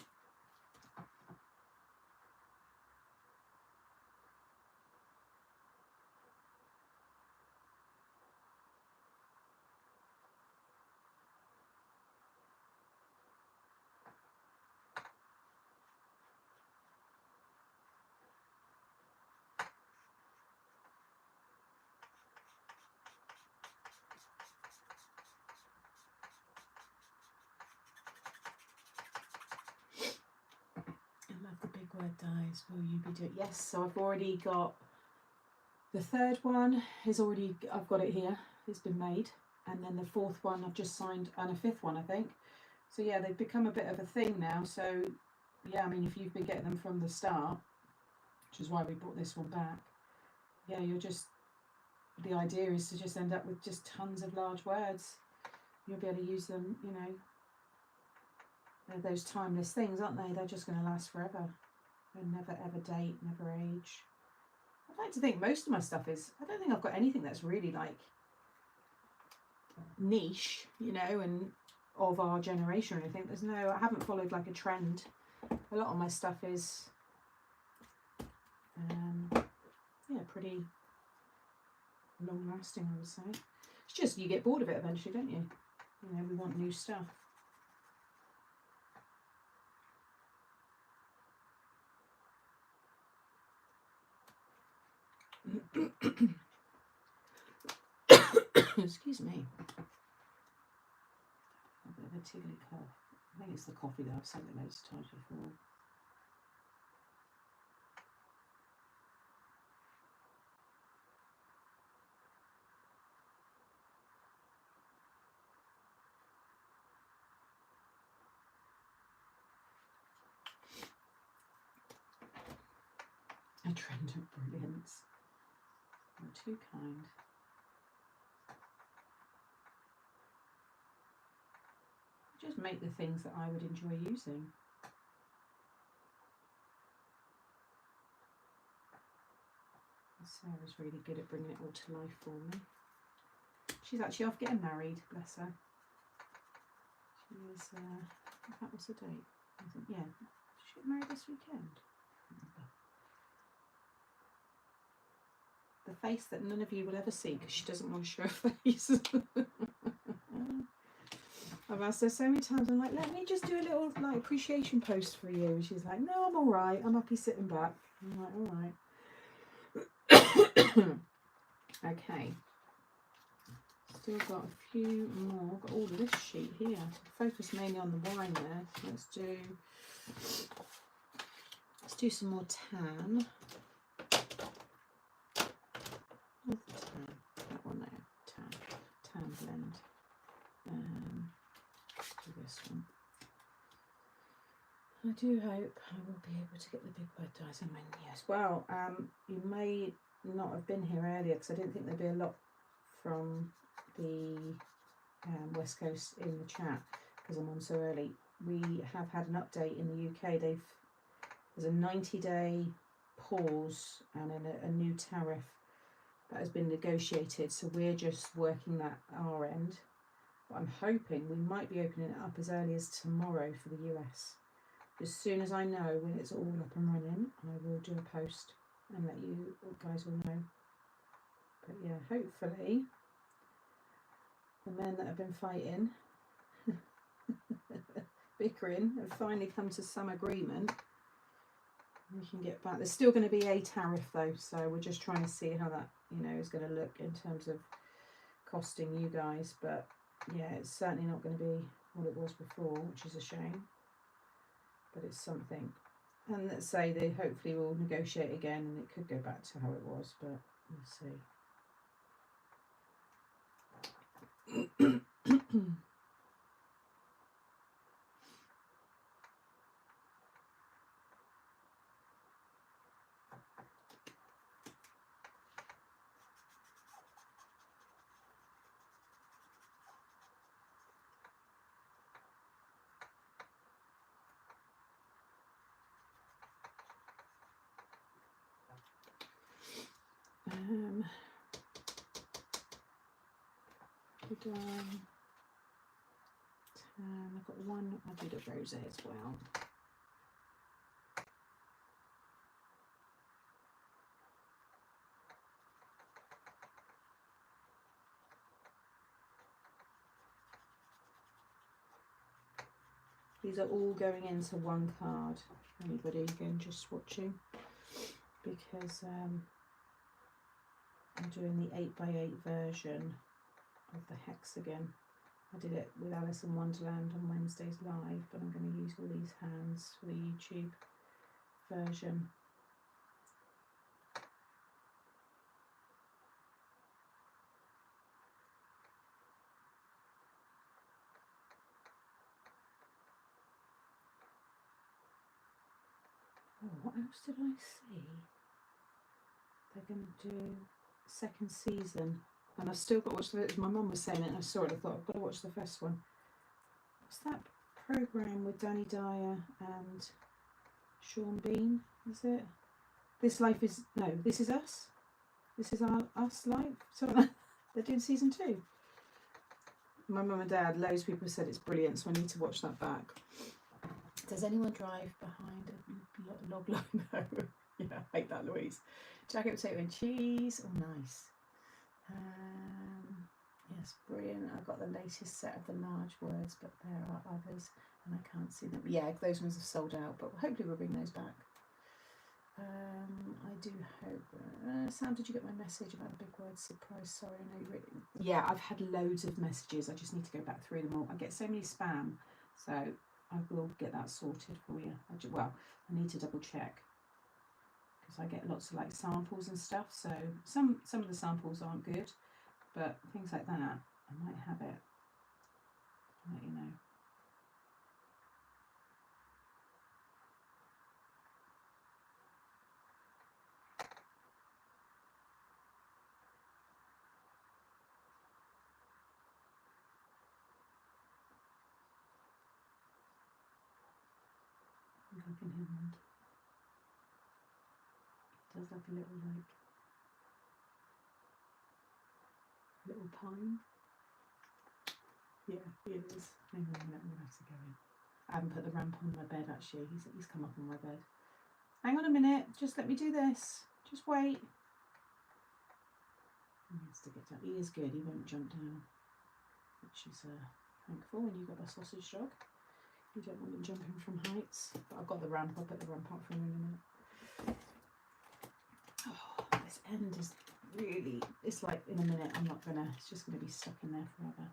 Word dies, will you be doing? Yes, so I've already got the third one I've got it here, it's been made, and then the fourth one I've just signed, and a fifth one I think. So yeah, they've become a bit of a thing now. So yeah, I mean, if you've been getting them from the start, which is why we brought this one back, yeah, the idea is to just end up with just tons of large words. You'll be able to use them, you know, they're those timeless things, aren't they? They're just going to last forever. They never ever date, never age. I'd like to think most of my stuff is, I don't think I've got anything that's really like niche, you know, and of our generation or anything. I haven't followed like a trend. a lot of my stuff is yeah, pretty long lasting, I would say. It's just you get bored of it eventually, don't you? You know, we want new stuff. Excuse me. A bit of a tickly cough. I think it's the coffee that I've said it loads of times before. A trend of brilliance. You're too kind. Just make the things that I would enjoy using. Sarah's really good at bringing it all to life for me. She's actually off getting married, bless her. She is, that was the date. I think, yeah, she got married this weekend. The face that none of you will ever see because she doesn't want to show her face. I've asked her so many times, I'm like, let me just do a little like appreciation post for you. And she's like, no, I'm all right. I'm happy sitting back. I'm like, all right. Okay. Still got a few more. Got all of this sheet here. Focus mainly on the wine there. So let's do some more tan. Where's the tan? That one there. Tan blend. Do this one. I do hope I will be able to get the big bird dyes in my as well. You may not have been here earlier because I didn't think there'd be a lot from the West Coast in the chat because I'm on so early. We have had an update in the UK. There's a 90-day pause and a new tariff that has been negotiated. So we're just working that at our end. But I'm hoping we might be opening it up as early as tomorrow for the US. As soon as I know when it's all up and running, I will do a post and let you guys all know. But yeah, hopefully the men that have been fighting, bickering, have finally come to some agreement. We can get back. There's still going to be a tariff though, so we're just trying to see how that, you know, is going to look in terms of costing you guys. But yeah, it's certainly not going to be what it was before, which is a shame. But it's something. And let's say they hopefully will negotiate again and it could go back to how it was, but we'll see. I've got one, I did a rosé as well. These are all going into one card. Anybody again just watching? Because I'm doing the 8x8 version of the hexagon. I did it with Alice in Wonderland on Wednesday's live, but I'm going to use all these hands for the YouTube version. Oh, what else did I see? They're going to do second season. And I've still got to watch the first. My mum was saying it and I saw it. I thought I've got to watch the first one. What's that programme with Danny Dyer and Sean Bean? Is it? This Life is... No, This Is Us. This Is Our Us Life. So they're doing season 2. My mum and dad, loads of people said it's brilliant, so I need to watch that back. Does anyone drive behind a log limo? Yeah, I hate that, Louise. Jacket potato and cheese. Oh, nice. Yes, brilliant. I've got the latest set of the large words, but there are others and I can't see them. Yeah, those ones have sold out, but hopefully we'll bring those back. I do hope. Sam, did you get my message about the big words? Surprise, sorry, I know you really. Yeah, I've had loads of messages. I just need to go back through them all. I get so many spam, so I will get that sorted for you. I need to double check because I get lots of like samples and stuff. So some of the samples aren't good, but things like that, I might have it. I'll let you know. I think I can hear one. It does like a little pine. Yeah, it is. Hang on a minute, I'm gonna have to go in. I haven't put the ramp on my bed actually. He's come up on my bed. Hang on a minute, just let me do this. Just wait. He needs to get down. He is good, he won't jump down, which is thankful when you've got a sausage dog. You don't want them jumping from heights. But I've got the ramp, I'll put the ramp up for him in a minute. Oh, this end is really, it's like in a minute it's just gonna be stuck in there forever.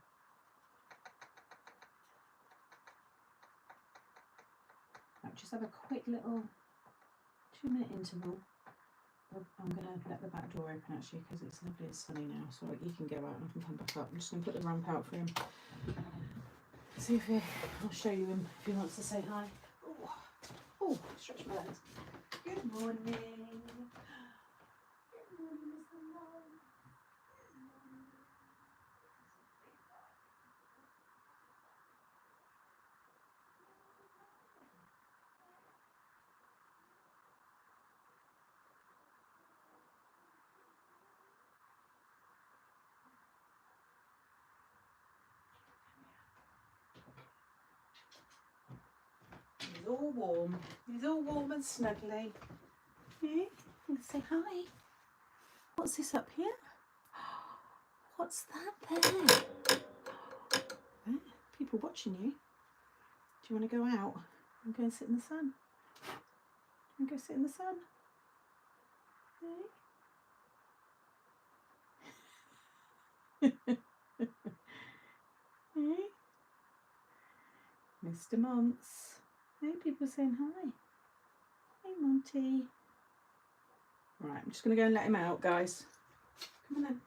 Right, just have a quick little 2-minute interval. I'm going to let the back door open actually because it's lovely and sunny now, so you can go out and I can come back up. I'm just going to put the ramp out for him. See if I'll show you him if he wants to say hi. Oh, stretch my legs. Good morning. Good morning, Mr. Mom. He's all warm. He's all warm and snuggly. Hey, say hi. What's this up here? What's that there? People watching you. Do you want to go out and go and sit in the sun? And go sit in the sun? Hey? Hey? Mr. Monts. Hey, people saying hi. Hey, Monty. Right, I'm just going to go and let him out, guys. Come on then.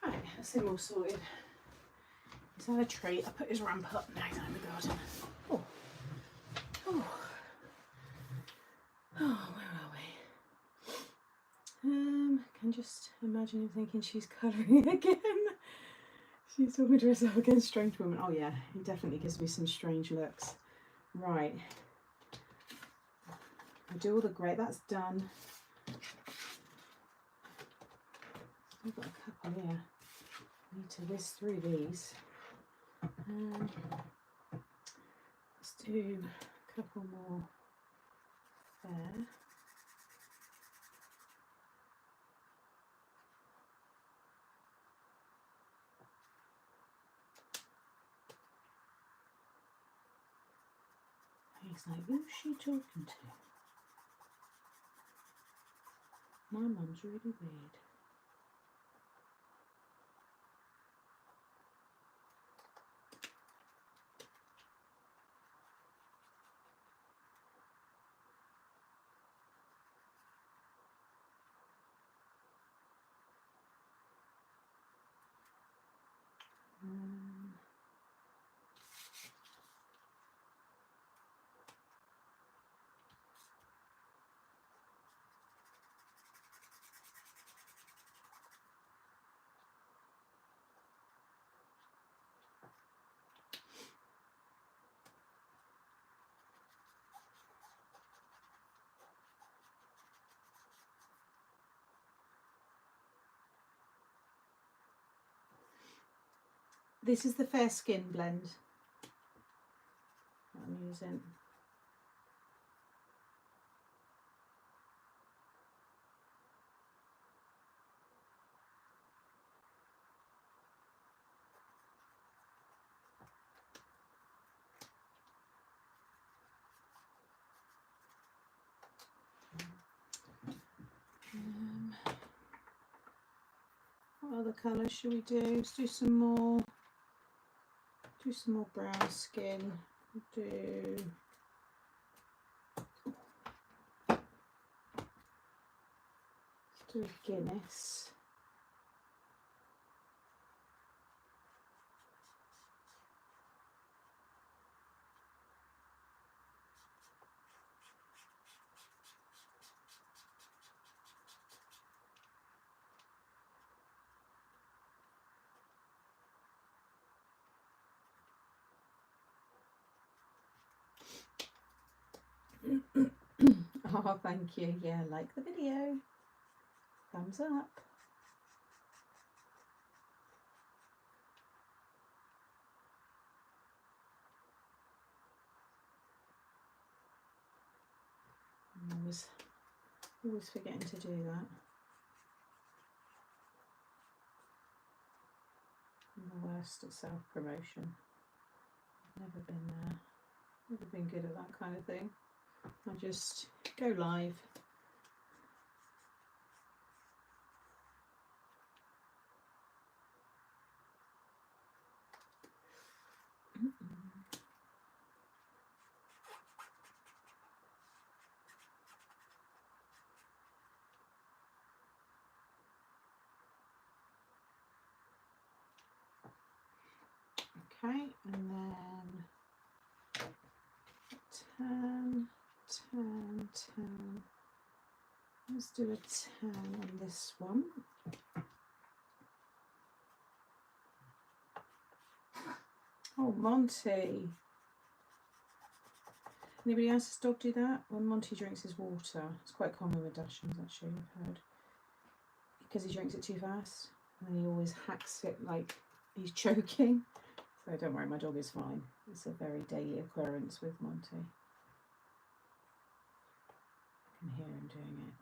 Right, that's him all sorted. He's had a treat. I put his ramp up. Now he's out in the garden. Oh. Oh, where are we? Can just imagine him thinking she's colouring again. She's talking to herself again, strange woman. Oh yeah, he definitely gives me some strange looks. Right. I do all the grey, that's done. I've got a couple here. I need to whiz through these. Let's do a couple more there. He's like, who's she talking to? My mum's really weird. This is the Fair Skin blend that I'm using. What other colours should we do? Let's do some more. Do some more brown skin. Do let's do a Guinness. Oh, thank you. Yeah, like the video. Thumbs up. I'm always forgetting to do that. I'm the worst at self-promotion. I've never been there. Never been good at that kind of thing. I just go live. Okay, and then 10, 10, 10. Let's do a 10 on this one. Oh, Monty. Anybody else's dog do that? When Monty drinks his water, it's quite common with Dachshunds actually, I've heard. Because he drinks it too fast and he always hacks it like he's choking. So don't worry, my dog is fine. It's a very daily occurrence with Monty. I can hear him doing it.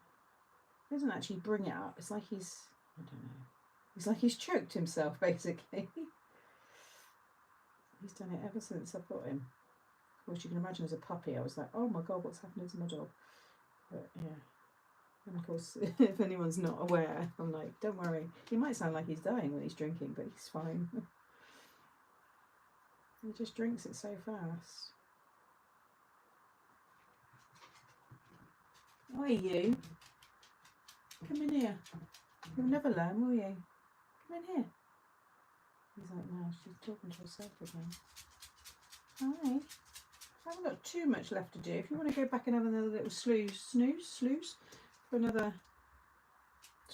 He doesn't actually bring it up. It's like he's, I don't know. It's like he's choked himself basically. He's done it ever since I've got him. Of course, you can imagine as a puppy, I was like, oh my God, what's happening to my dog? But yeah. And of course, if anyone's not aware, I'm like, don't worry. He might sound like he's dying when he's drinking, but he's fine. He just drinks it so fast. Oi, you. Come in here. You'll never learn, will you? Come in here. He's like, no, she's talking to herself again. Hi. I haven't got too much left to do. If you want to go back and have another little snooze for another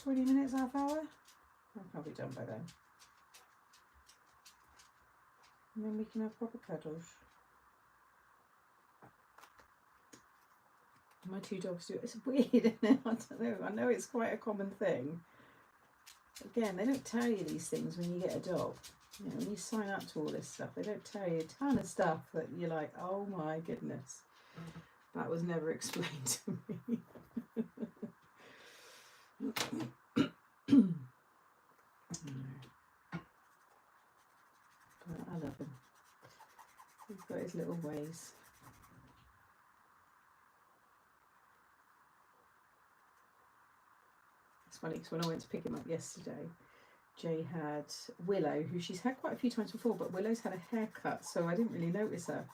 20 minutes, half hour, I'll be done by then. And then we can have proper cuddles. My two dogs do it. It's weird, isn't it? I don't know. I know it's quite a common thing. Again, they don't tell you these things when you get a dog. You know, when you sign up to all this stuff, they don't tell you a ton of stuff that you're like, oh my goodness. That was never explained to me. But I love him. He's got his little ways. It's funny because when I went to pick him up yesterday, Jay had Willow, who she's had quite a few times before, but Willow's had a haircut, so I didn't really notice her.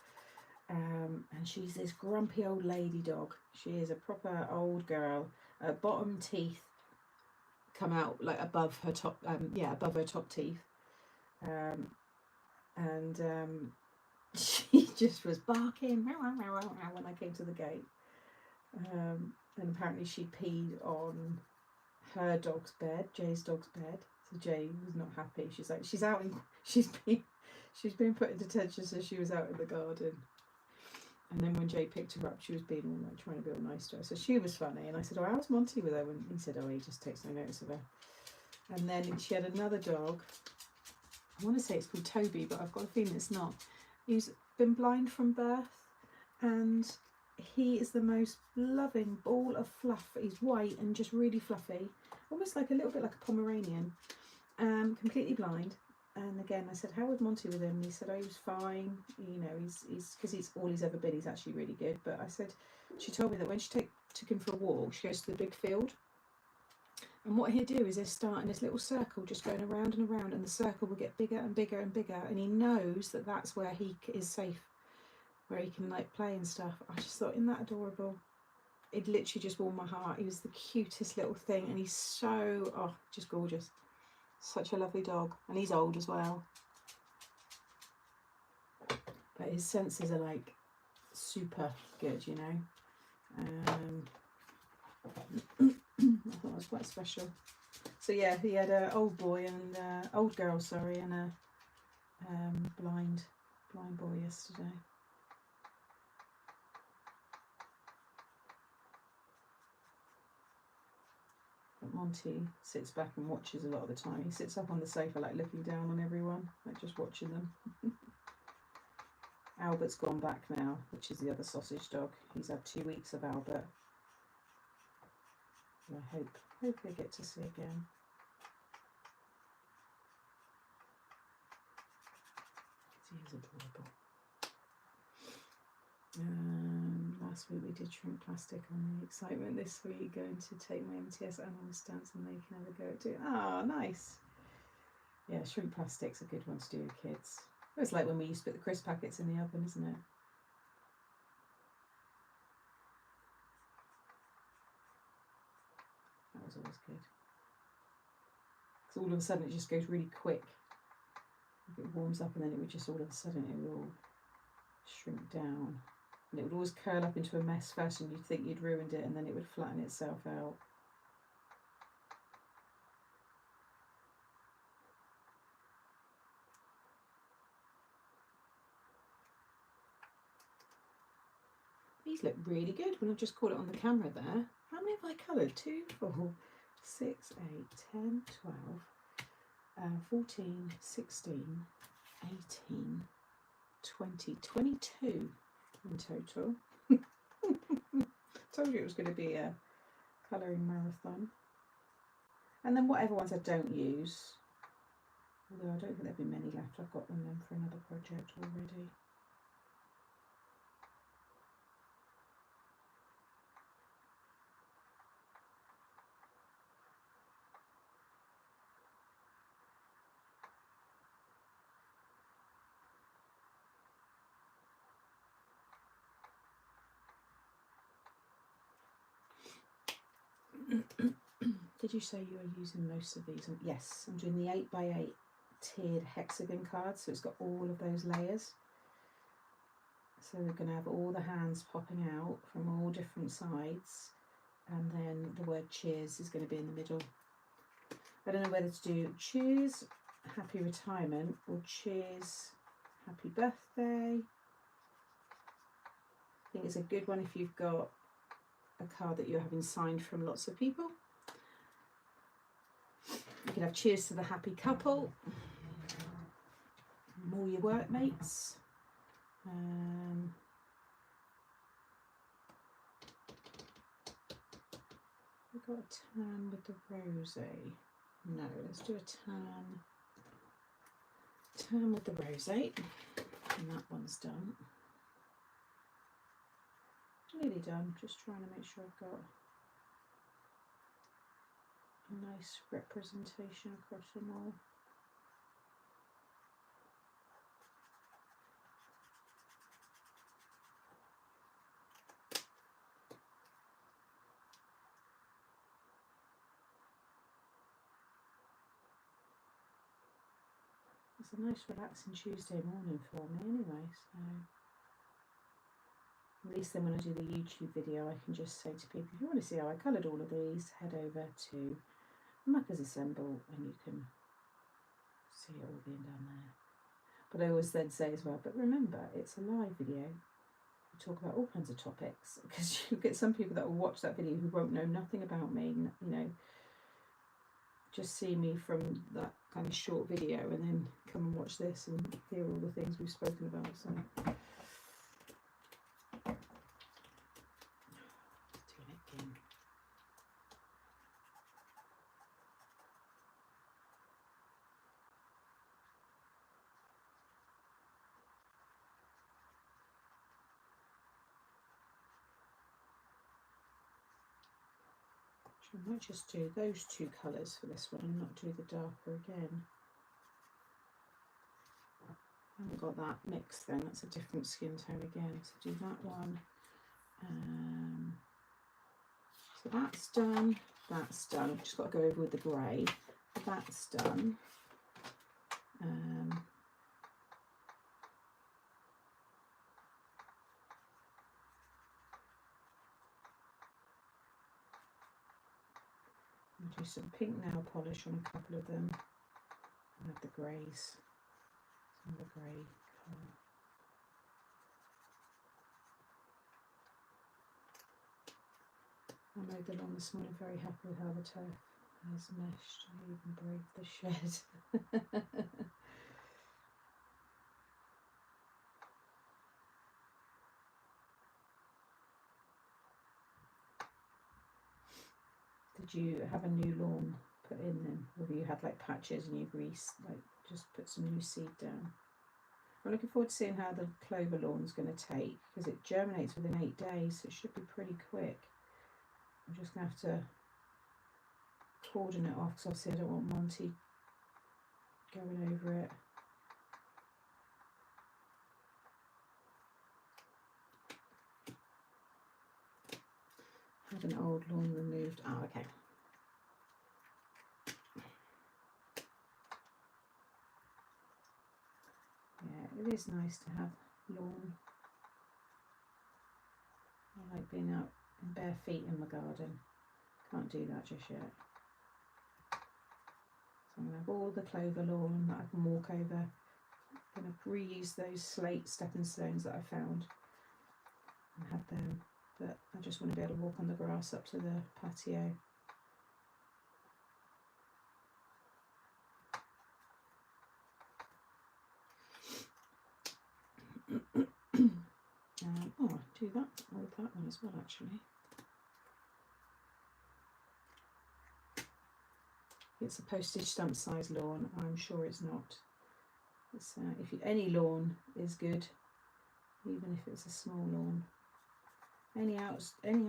And she's this grumpy old lady dog. She is a proper old girl. Bottom teeth come out like above her top, above her top teeth. She just was barking when I came to the gate. And apparently she peed on her dog's bed, Jay's dog's bed. So Jay was not happy. She's like, she's been put in detention, so she was out in the garden. And then when Jay picked her up, she was being all like trying to be all nice to her. So she was funny. And I said, "Oh, how's Monty with her?" And he said, "Oh, he just takes no notice of her." And then she had another dog. I want to say it's called Toby, but I've got a feeling it's not. He's been blind from birth, and he is the most loving ball of fluff. He's white and just really fluffy, almost like a little bit like a Pomeranian, completely blind. And again, I said, "How was Monty with him?" And he said, "Oh, he was fine. You know, he's because he's all he's ever been. He's actually really good." But I said, she told me that when she took him for a walk, she goes to the big field, and what he'd do is he'd start in this little circle, just going around and around, and the circle will get bigger and bigger and bigger, and he knows that that's where he is safe, where he can like play and stuff. I just thought, isn't that adorable? It literally just warmed my heart. He was the cutest little thing, and he's so just gorgeous. Such a lovely dog, and he's old as well. But his senses are like super good, you know. I thought it was quite special. So yeah, he had an old boy and old girl, sorry, and a blind boy yesterday. But Monty sits back and watches a lot of the time. He sits up on the sofa, like looking down on everyone, like just watching them. Albert's gone back now, which is the other sausage dog. He's had 2 weeks of Albert. And I hope they get to see again. He is adorable. Last week we did shrimp plastic on the excitement. This week going to take my MTS animal stance and they can have a go at doing. Ah, nice. Yeah, shrimp plastic's a good one to do with kids. It's like when we used to put the crisp packets in the oven, isn't it? That was always good. Because all of a sudden it just goes really quick. It warms up and then it would just all of a sudden it would all shrink down. And it would always curl up into a mess first and you'd think you'd ruined it and then it would flatten itself out. These look really good when I've just caught it on the camera there. How many have I coloured? 2, 4, 6, 8, 10, 12, 14, 16, 18, 20, 22 in total. Told you it was going to be a colouring marathon. And then whatever ones I don't use, although I don't think there'll be many left. I've got them then for another project already. Did you say you are using most of these? Yes, I'm doing the 8x8 tiered hexagon card, so it's got all of those layers. So we're going to have all the hands popping out from all different sides, and then the word cheers is going to be in the middle. I don't know whether to do cheers happy retirement or cheers happy birthday. I think it's a good one if you've got a card that you're having signed from lots of people. You can have cheers to the happy couple, all your workmates. We've got a tan with the rosé. No, let's do a tan with the rosé, and that one's done. Nearly done, just trying to make sure I've got a nice representation across them all. It's a nice relaxing Tuesday morning for me anyway, so at least then when I do the YouTube video I can just say to people, if you want to see how I coloured all of these, head over to Muckers Assemble and you can see it all being done there. But I always then say as well, but remember, it's a live video. We talk about all kinds of topics, because you get some people that will watch that video who won't know nothing about me, you know, just see me from that kind of short video and then come and watch this and hear all the things we've spoken about. So doing it again. I might just do those two colours for this one and not do the darker again. I haven't got that mixed then, that's a different skin tone again. So do that one. So that's done, that's done. I've just got to go over with the grey. That's done. I'll do some pink nail polish on a couple of them. And have the greys. Some of the grey colour. I mowed the lawn this morning, very happy with how the turf has meshed. I even braved the shed. Did you have a new lawn put in then? Or have you had like patches and you've just put some new seed down? I'm looking forward to seeing how the clover lawn's going to take, because it germinates within 8 days, so it should be pretty quick. I'm just going to have to cordon it off, because obviously I don't want Monty going over it. Had an old lawn removed. Oh, okay. Yeah, it is nice to have lawn. I like being out in bare feet in my garden. Can't do that just yet. So I'm going to have all the clover lawn that I can walk over. I'm going to reuse those slate stepping stones that I found and have them. But I just want to be able to walk on the grass up to the patio. Oh, I'll do that with that one as well, actually. It's a postage stamp size lawn. I'm sure it's not. It's, any lawn is good, even if it's a small lawn. Any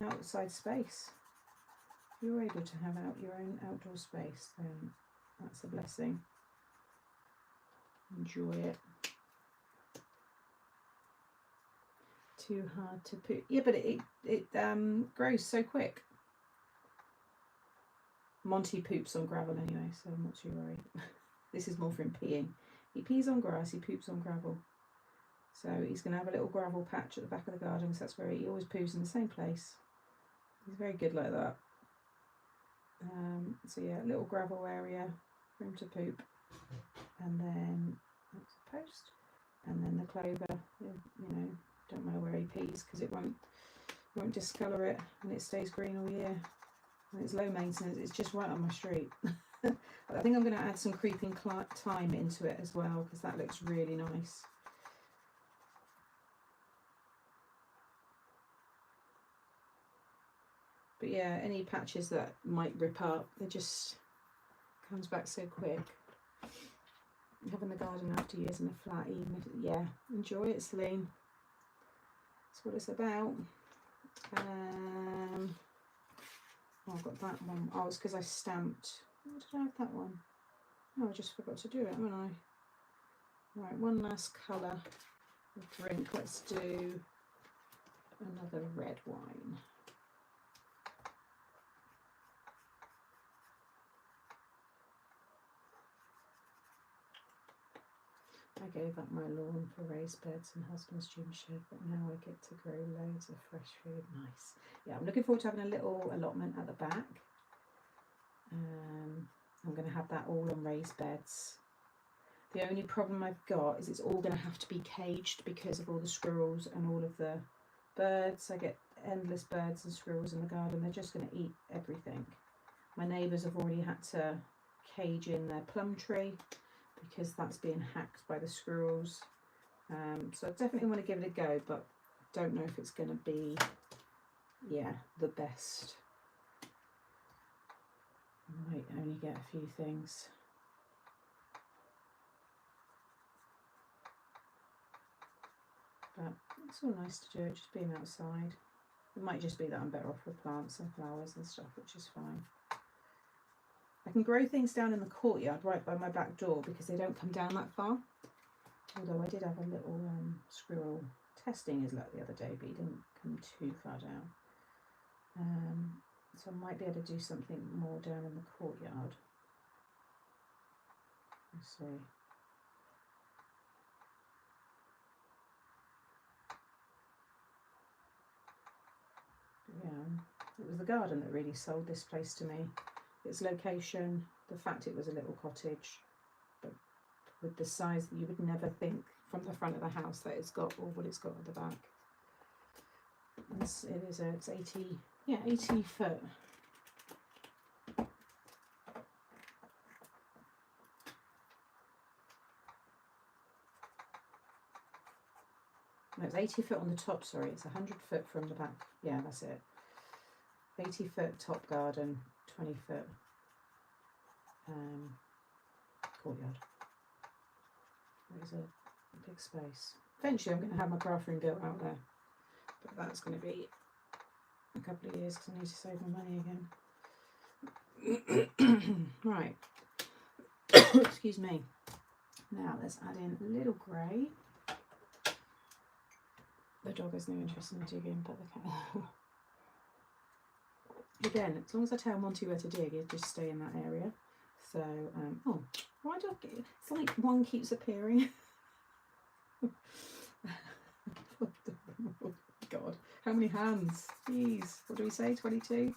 outside space. If you're able to have your own outdoor space, then that's a blessing. Enjoy it. Too hard to put. Yeah, but it grows so quick. Monty poops on gravel anyway, so I'm not too worried. This is more for him peeing. He pees on grass, he poops on gravel. So he's going to have a little gravel patch at the back of the garden, because that's where he always poos, in the same place. He's very good like that. So yeah, little gravel area for him to poop. And then that's a post. And then the clover, you know, don't matter where he pees, because it won't discolour it, and it stays green all year. And it's low maintenance, it's just right on my street. I think I'm going to add some creeping thyme into it as well, because that looks really nice. But yeah, any patches that might rip up, it just comes back so quick. Having the garden after years in a flat, even if, yeah, enjoy it, Celine. That's what it's about. Oh, I've got that one. Oh, it's because I stamped. Why did I have that one? Oh, I just forgot to do it, haven't I? Right, one last colour of drink. Let's do another red wine. I gave up my lawn for raised beds and husband's gym shed, but now I get to grow loads of fresh food. Nice. Yeah, I'm looking forward to having a little allotment at the back. I'm going to have that all on raised beds. The only problem I've got is it's all going to have to be caged because of all the squirrels and all of the birds. I get endless birds and squirrels in the garden. They're just going to eat everything. My neighbours have already had to cage in their plum tree because that's being hacked by the squirrels. So I definitely want to give it a go, but don't know if it's going to be, yeah, the best. I might only get a few things. But it's all nice to do it, just being outside. It might just be that I'm better off with plants and flowers and stuff, which is fine. I can grow things down in the courtyard right by my back door because they don't come down that far. Although I did have a little squirrel testing his luck the other day, but he didn't come too far down. So I might be able to do something more down in the courtyard. Let's see. Yeah, it was the garden that really sold this place to me. Its location, the fact it was a little cottage, but with the size that you would never think from the front of the house that it's got, or what it's got at the back. It's 80 foot. No, it's 80 foot on the top, sorry, it's 100 foot from the back. Yeah, that's it. 80 foot top garden, 20 foot courtyard. It is a big space. Eventually I'm going to have my craft room built out there, but that's going to be a couple of years because I need to save my money again. Right. Excuse me. Now let's add in a little grey. The dog has no interest in digging, but the cat. Again, as long as I tell Monty where to dig, he'll just stay in that area. So, oh, why do I get? It's like one keeps appearing. Oh God, how many hands? Jeez, what do we say? 22.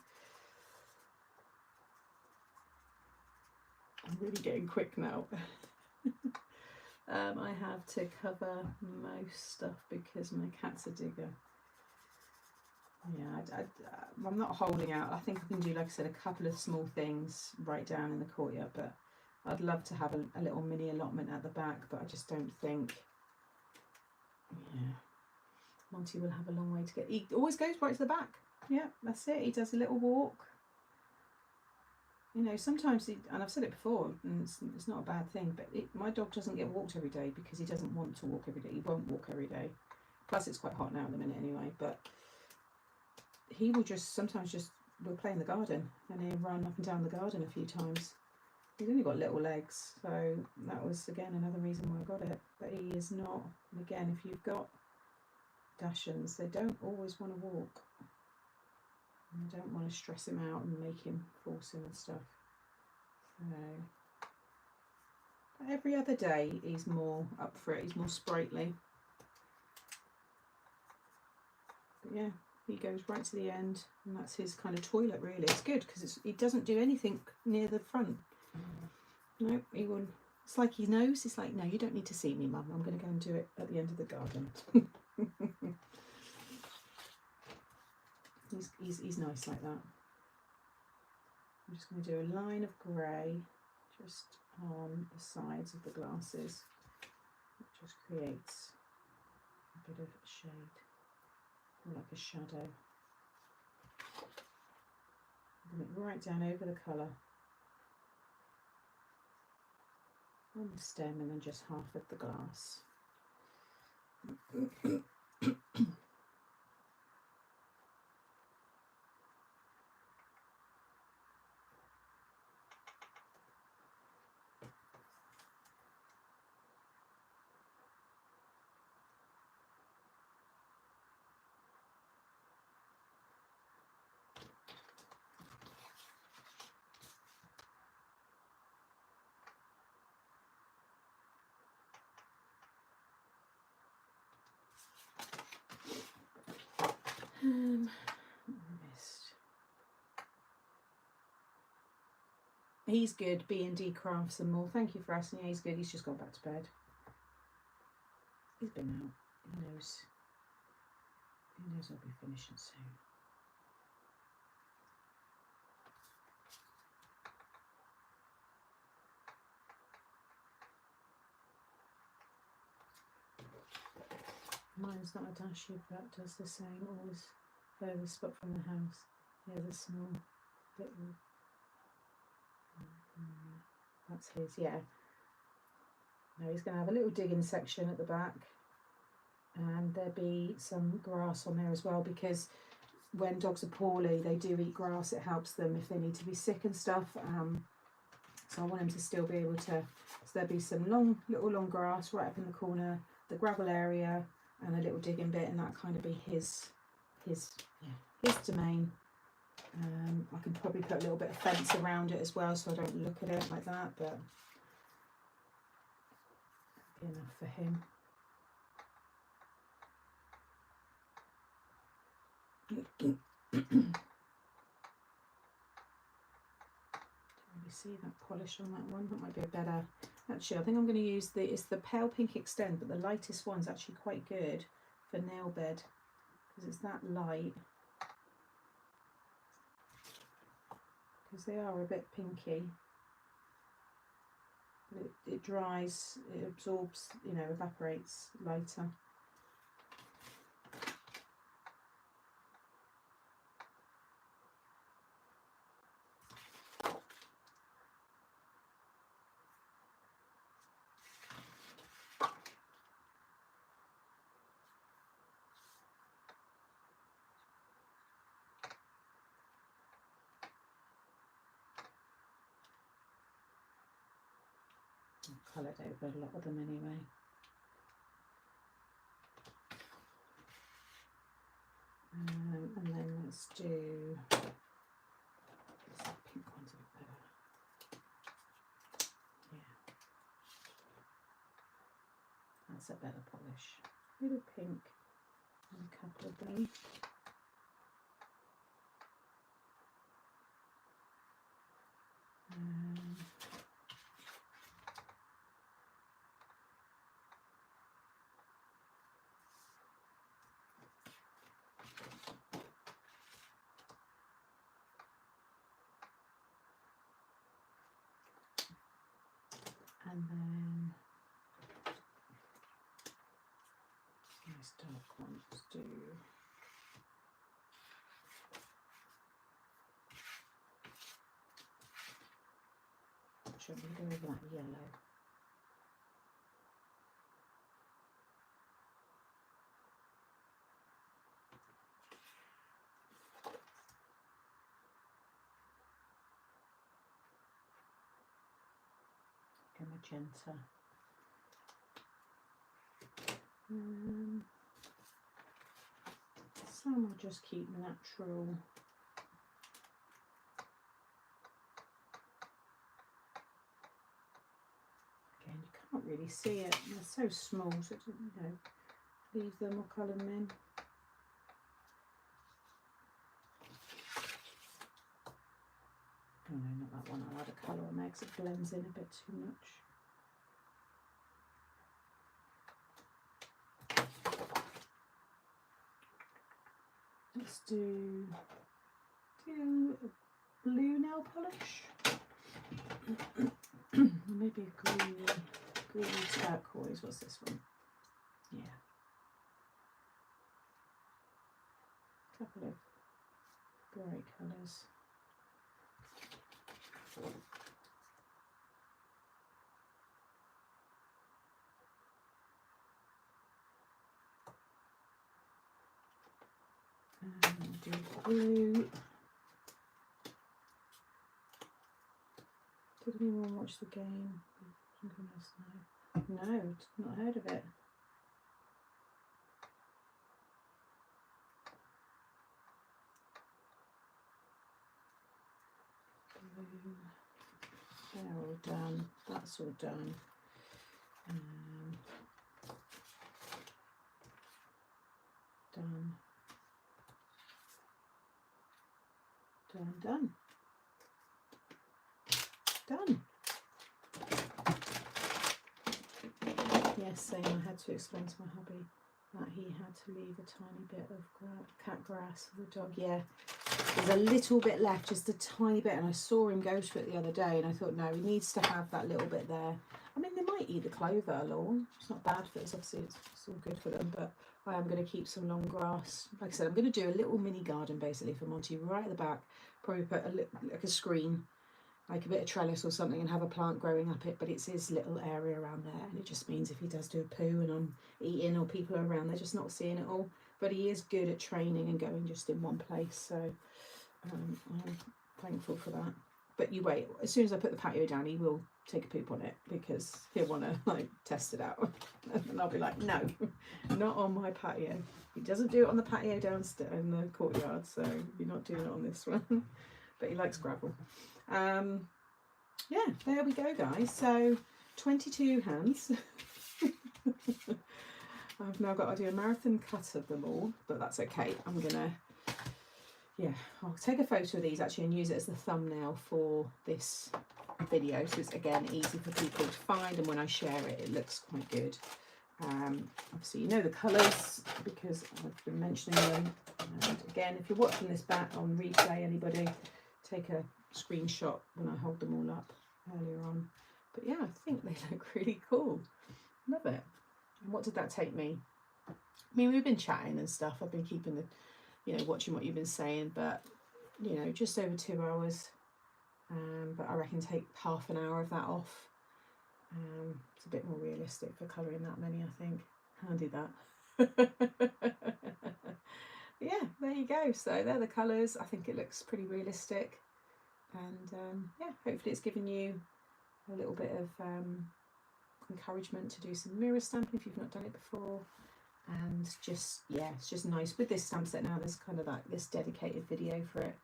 I'm really getting quick now. I have to cover most stuff because my cat's a digger. Yeah, I'm not holding out. I think I can do, like I said, a couple of small things right down in the courtyard, but I'd love to have a little mini allotment at the back, but I just don't think, yeah, Monty will have a long way to get. He always goes right to the back. Yeah, that's it. He does a little walk. You know, sometimes, and I've said it before, and it's not a bad thing, but my dog doesn't get walked every day because he doesn't want to walk every day. He won't walk every day. Plus, it's quite hot now at the minute anyway, but he will we'll play in the garden and he'll run up and down the garden a few times. He's only got little legs, so that was, again, another reason why I got it. But he is not, and again, if you've got Dachshunds, they don't always want to walk. I don't want to stress him out and make him force him and stuff. So, but every other day he's more up for it. He's more sprightly. But yeah, he goes right to the end, and that's his kind of toilet. Really, it's good because he doesn't do anything near the front. No, he will. It's like he knows. It's like, no, you don't need to see me, Mum. I'm going to go and do it at the end of the garden. He's nice like that. I'm just going to do a line of grey just on the sides of the glasses. It just creates a bit of shade, or like a shadow. Bring it right down over the colour on the stem, and then just half of the glass. What have I missed? He's good. B&D Crafts and more. Thank you for asking. Yeah, he's good. He's just gone back to bed. He's been out. He knows. He knows I'll be finishing soon. Mine's not a dash, but does the same. Always further spot from the house. Yeah, the small little. That's his, yeah. No, he's going to have a little digging section at the back, and there'll be some grass on there as well, because when dogs are poorly, they do eat grass. It helps them if they need to be sick and stuff. So I want him to still be able to. So there'll be some little long grass right up in the corner, the gravel area, and a little digging bit, and that kind of be his domain. I can probably put a little bit of fence around it as well, so I don't look at it like that, but that'll be enough for him. Don't really see that polish on that one. That might be a better. Actually, I think I'm going to use it's the pale pink Extend, but the lightest one's actually quite good for nail bed because it's that light. Because they are a bit pinky. It dries, it absorbs, evaporates lighter. I've coloured over a lot of them anyway. And then let's do this pink one's a bit better. Yeah, that's a better polish. Little pink and a couple of them. And then nice dark one. Let's do should we go with that yellow? Magenta. Some will just keep natural. Again, you can't really see it. They're so small, so leave them or colour them in. Oh no, not that one. I'll add a colour on there because it blends in a bit too much. Let's do a blue nail polish. Maybe a green turquoise. What's this one? Yeah. A couple of bright colours. And do blue. Did anyone watch the game? No, not heard of it. Blue. They're all done. That's all done. Done. Done. Done. Yes, same. I had to explain to my hubby that he had to leave a tiny bit of cat grass for the dog. Yeah, there's a little bit left, just a tiny bit, and I saw him go to it the other day, and I thought, no, he needs to have that little bit there. I mean, they might eat the clover along. It's not bad for us, obviously it's all good for them, but I am going to keep some long grass. Like I said, I'm going to do a little mini garden basically for Monty right at the back. Probably put like a screen, like a bit of trellis or something, and have a plant growing up it, but it's his little area around there, and it just means if he does do a poo and I'm eating or people are around, they're just not seeing it all. But he is good at training and going just in one place, so I'm thankful for that. But you wait, as soon as I put the patio down, he will take a poop on it because he'll want to like test it out. And I'll be like, no, not on my patio. He doesn't do it on the patio downstairs in the courtyard, so you're not doing it on this one. But he likes gravel. Yeah, there we go, guys. So 22 hands. I've now got to do a marathon cut of them all, but that's okay. I'm gonna, yeah, I'll take a photo of these actually and use it as the thumbnail for this video, so it's again easy for people to find, and when I share it, it looks quite good. Obviously you know the colours because I've been mentioning them, and again, if you're watching this back on replay, anybody, take a screenshot when I hold them all up earlier on. But yeah, I think they look really cool. Love it. And what did that take me? I mean, we've been chatting and stuff. I've been keeping the, you know, watching what you've been saying, but you know, just over 2 hours. But I reckon take half an hour of that off. It's a bit more realistic for colouring that many, I think. I'll do that. Yeah, there you go. So they're the colours. I think it looks pretty realistic. And yeah, hopefully it's given you a little bit of encouragement to do some mirror stamping if you've not done it before. And just, yeah, it's just nice with this stamp set now. There's kind of like this dedicated video for it.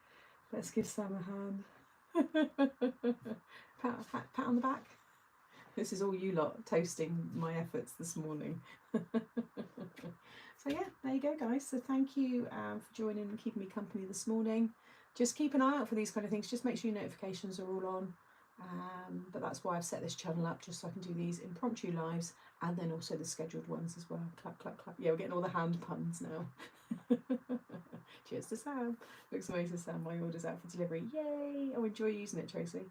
Let's give Sam a hand. pat on the back. This is all you lot toasting my efforts this morning. So yeah, there you go, guys. So thank you for joining and keeping me company this morning. Just keep an eye out for these kind of things. Just make sure your notifications are all on. But that's why I've set this channel up, just so I can do these impromptu lives and then also the scheduled ones as well. Clap, clap, clap. Yeah, we're getting all the hand puns now. Cheers to Sam. Looks amazing, Sam. My order's out for delivery. Yay! Oh, enjoy using it, Tracy.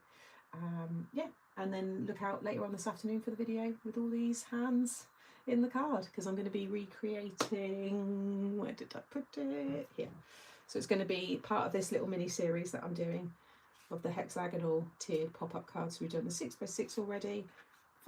Yeah, and then look out later on this afternoon for the video with all these hands in the card, because I'm going to be recreating, where did I put it? Here. So it's going to be part of this little mini series that I'm doing of the hexagonal tiered pop-up cards. We've done the 6x6 already,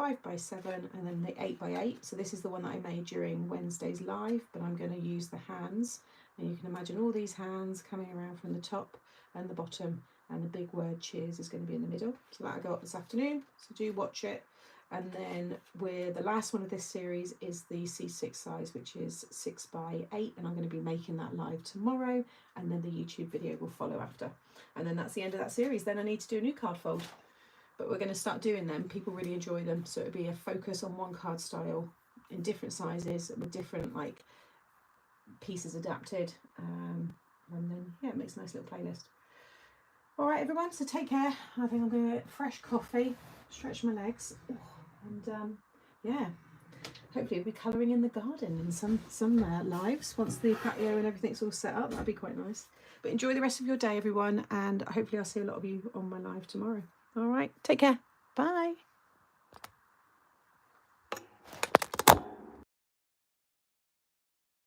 5x7, and then the 8x8. So this is the one that I made during Wednesday's live, but I'm going to use the hands, and you can imagine all these hands coming around from the top and the bottom, and the big word cheers is going to be in the middle. So that'll go up this afternoon, so do watch it. And then the last one of this series is the C6 size, which is 6x8, and I'm going to be making that live tomorrow, and then the YouTube video will follow after. And then that's the end of that series. Then I need to do a new card fold, but we're going to start doing them. People really enjoy them, so it'll be a focus on one card style in different sizes with different like pieces adapted, and then yeah, it makes a nice little playlist. All right, everyone, so take care. I think I'm going to get fresh coffee, stretch my legs, and yeah, hopefully we'll be colouring in the garden in some lives once the patio and everything's all set up. That'd be quite nice. But enjoy the rest of your day, everyone, and hopefully I'll see a lot of you on my live tomorrow. All right, take care. Bye.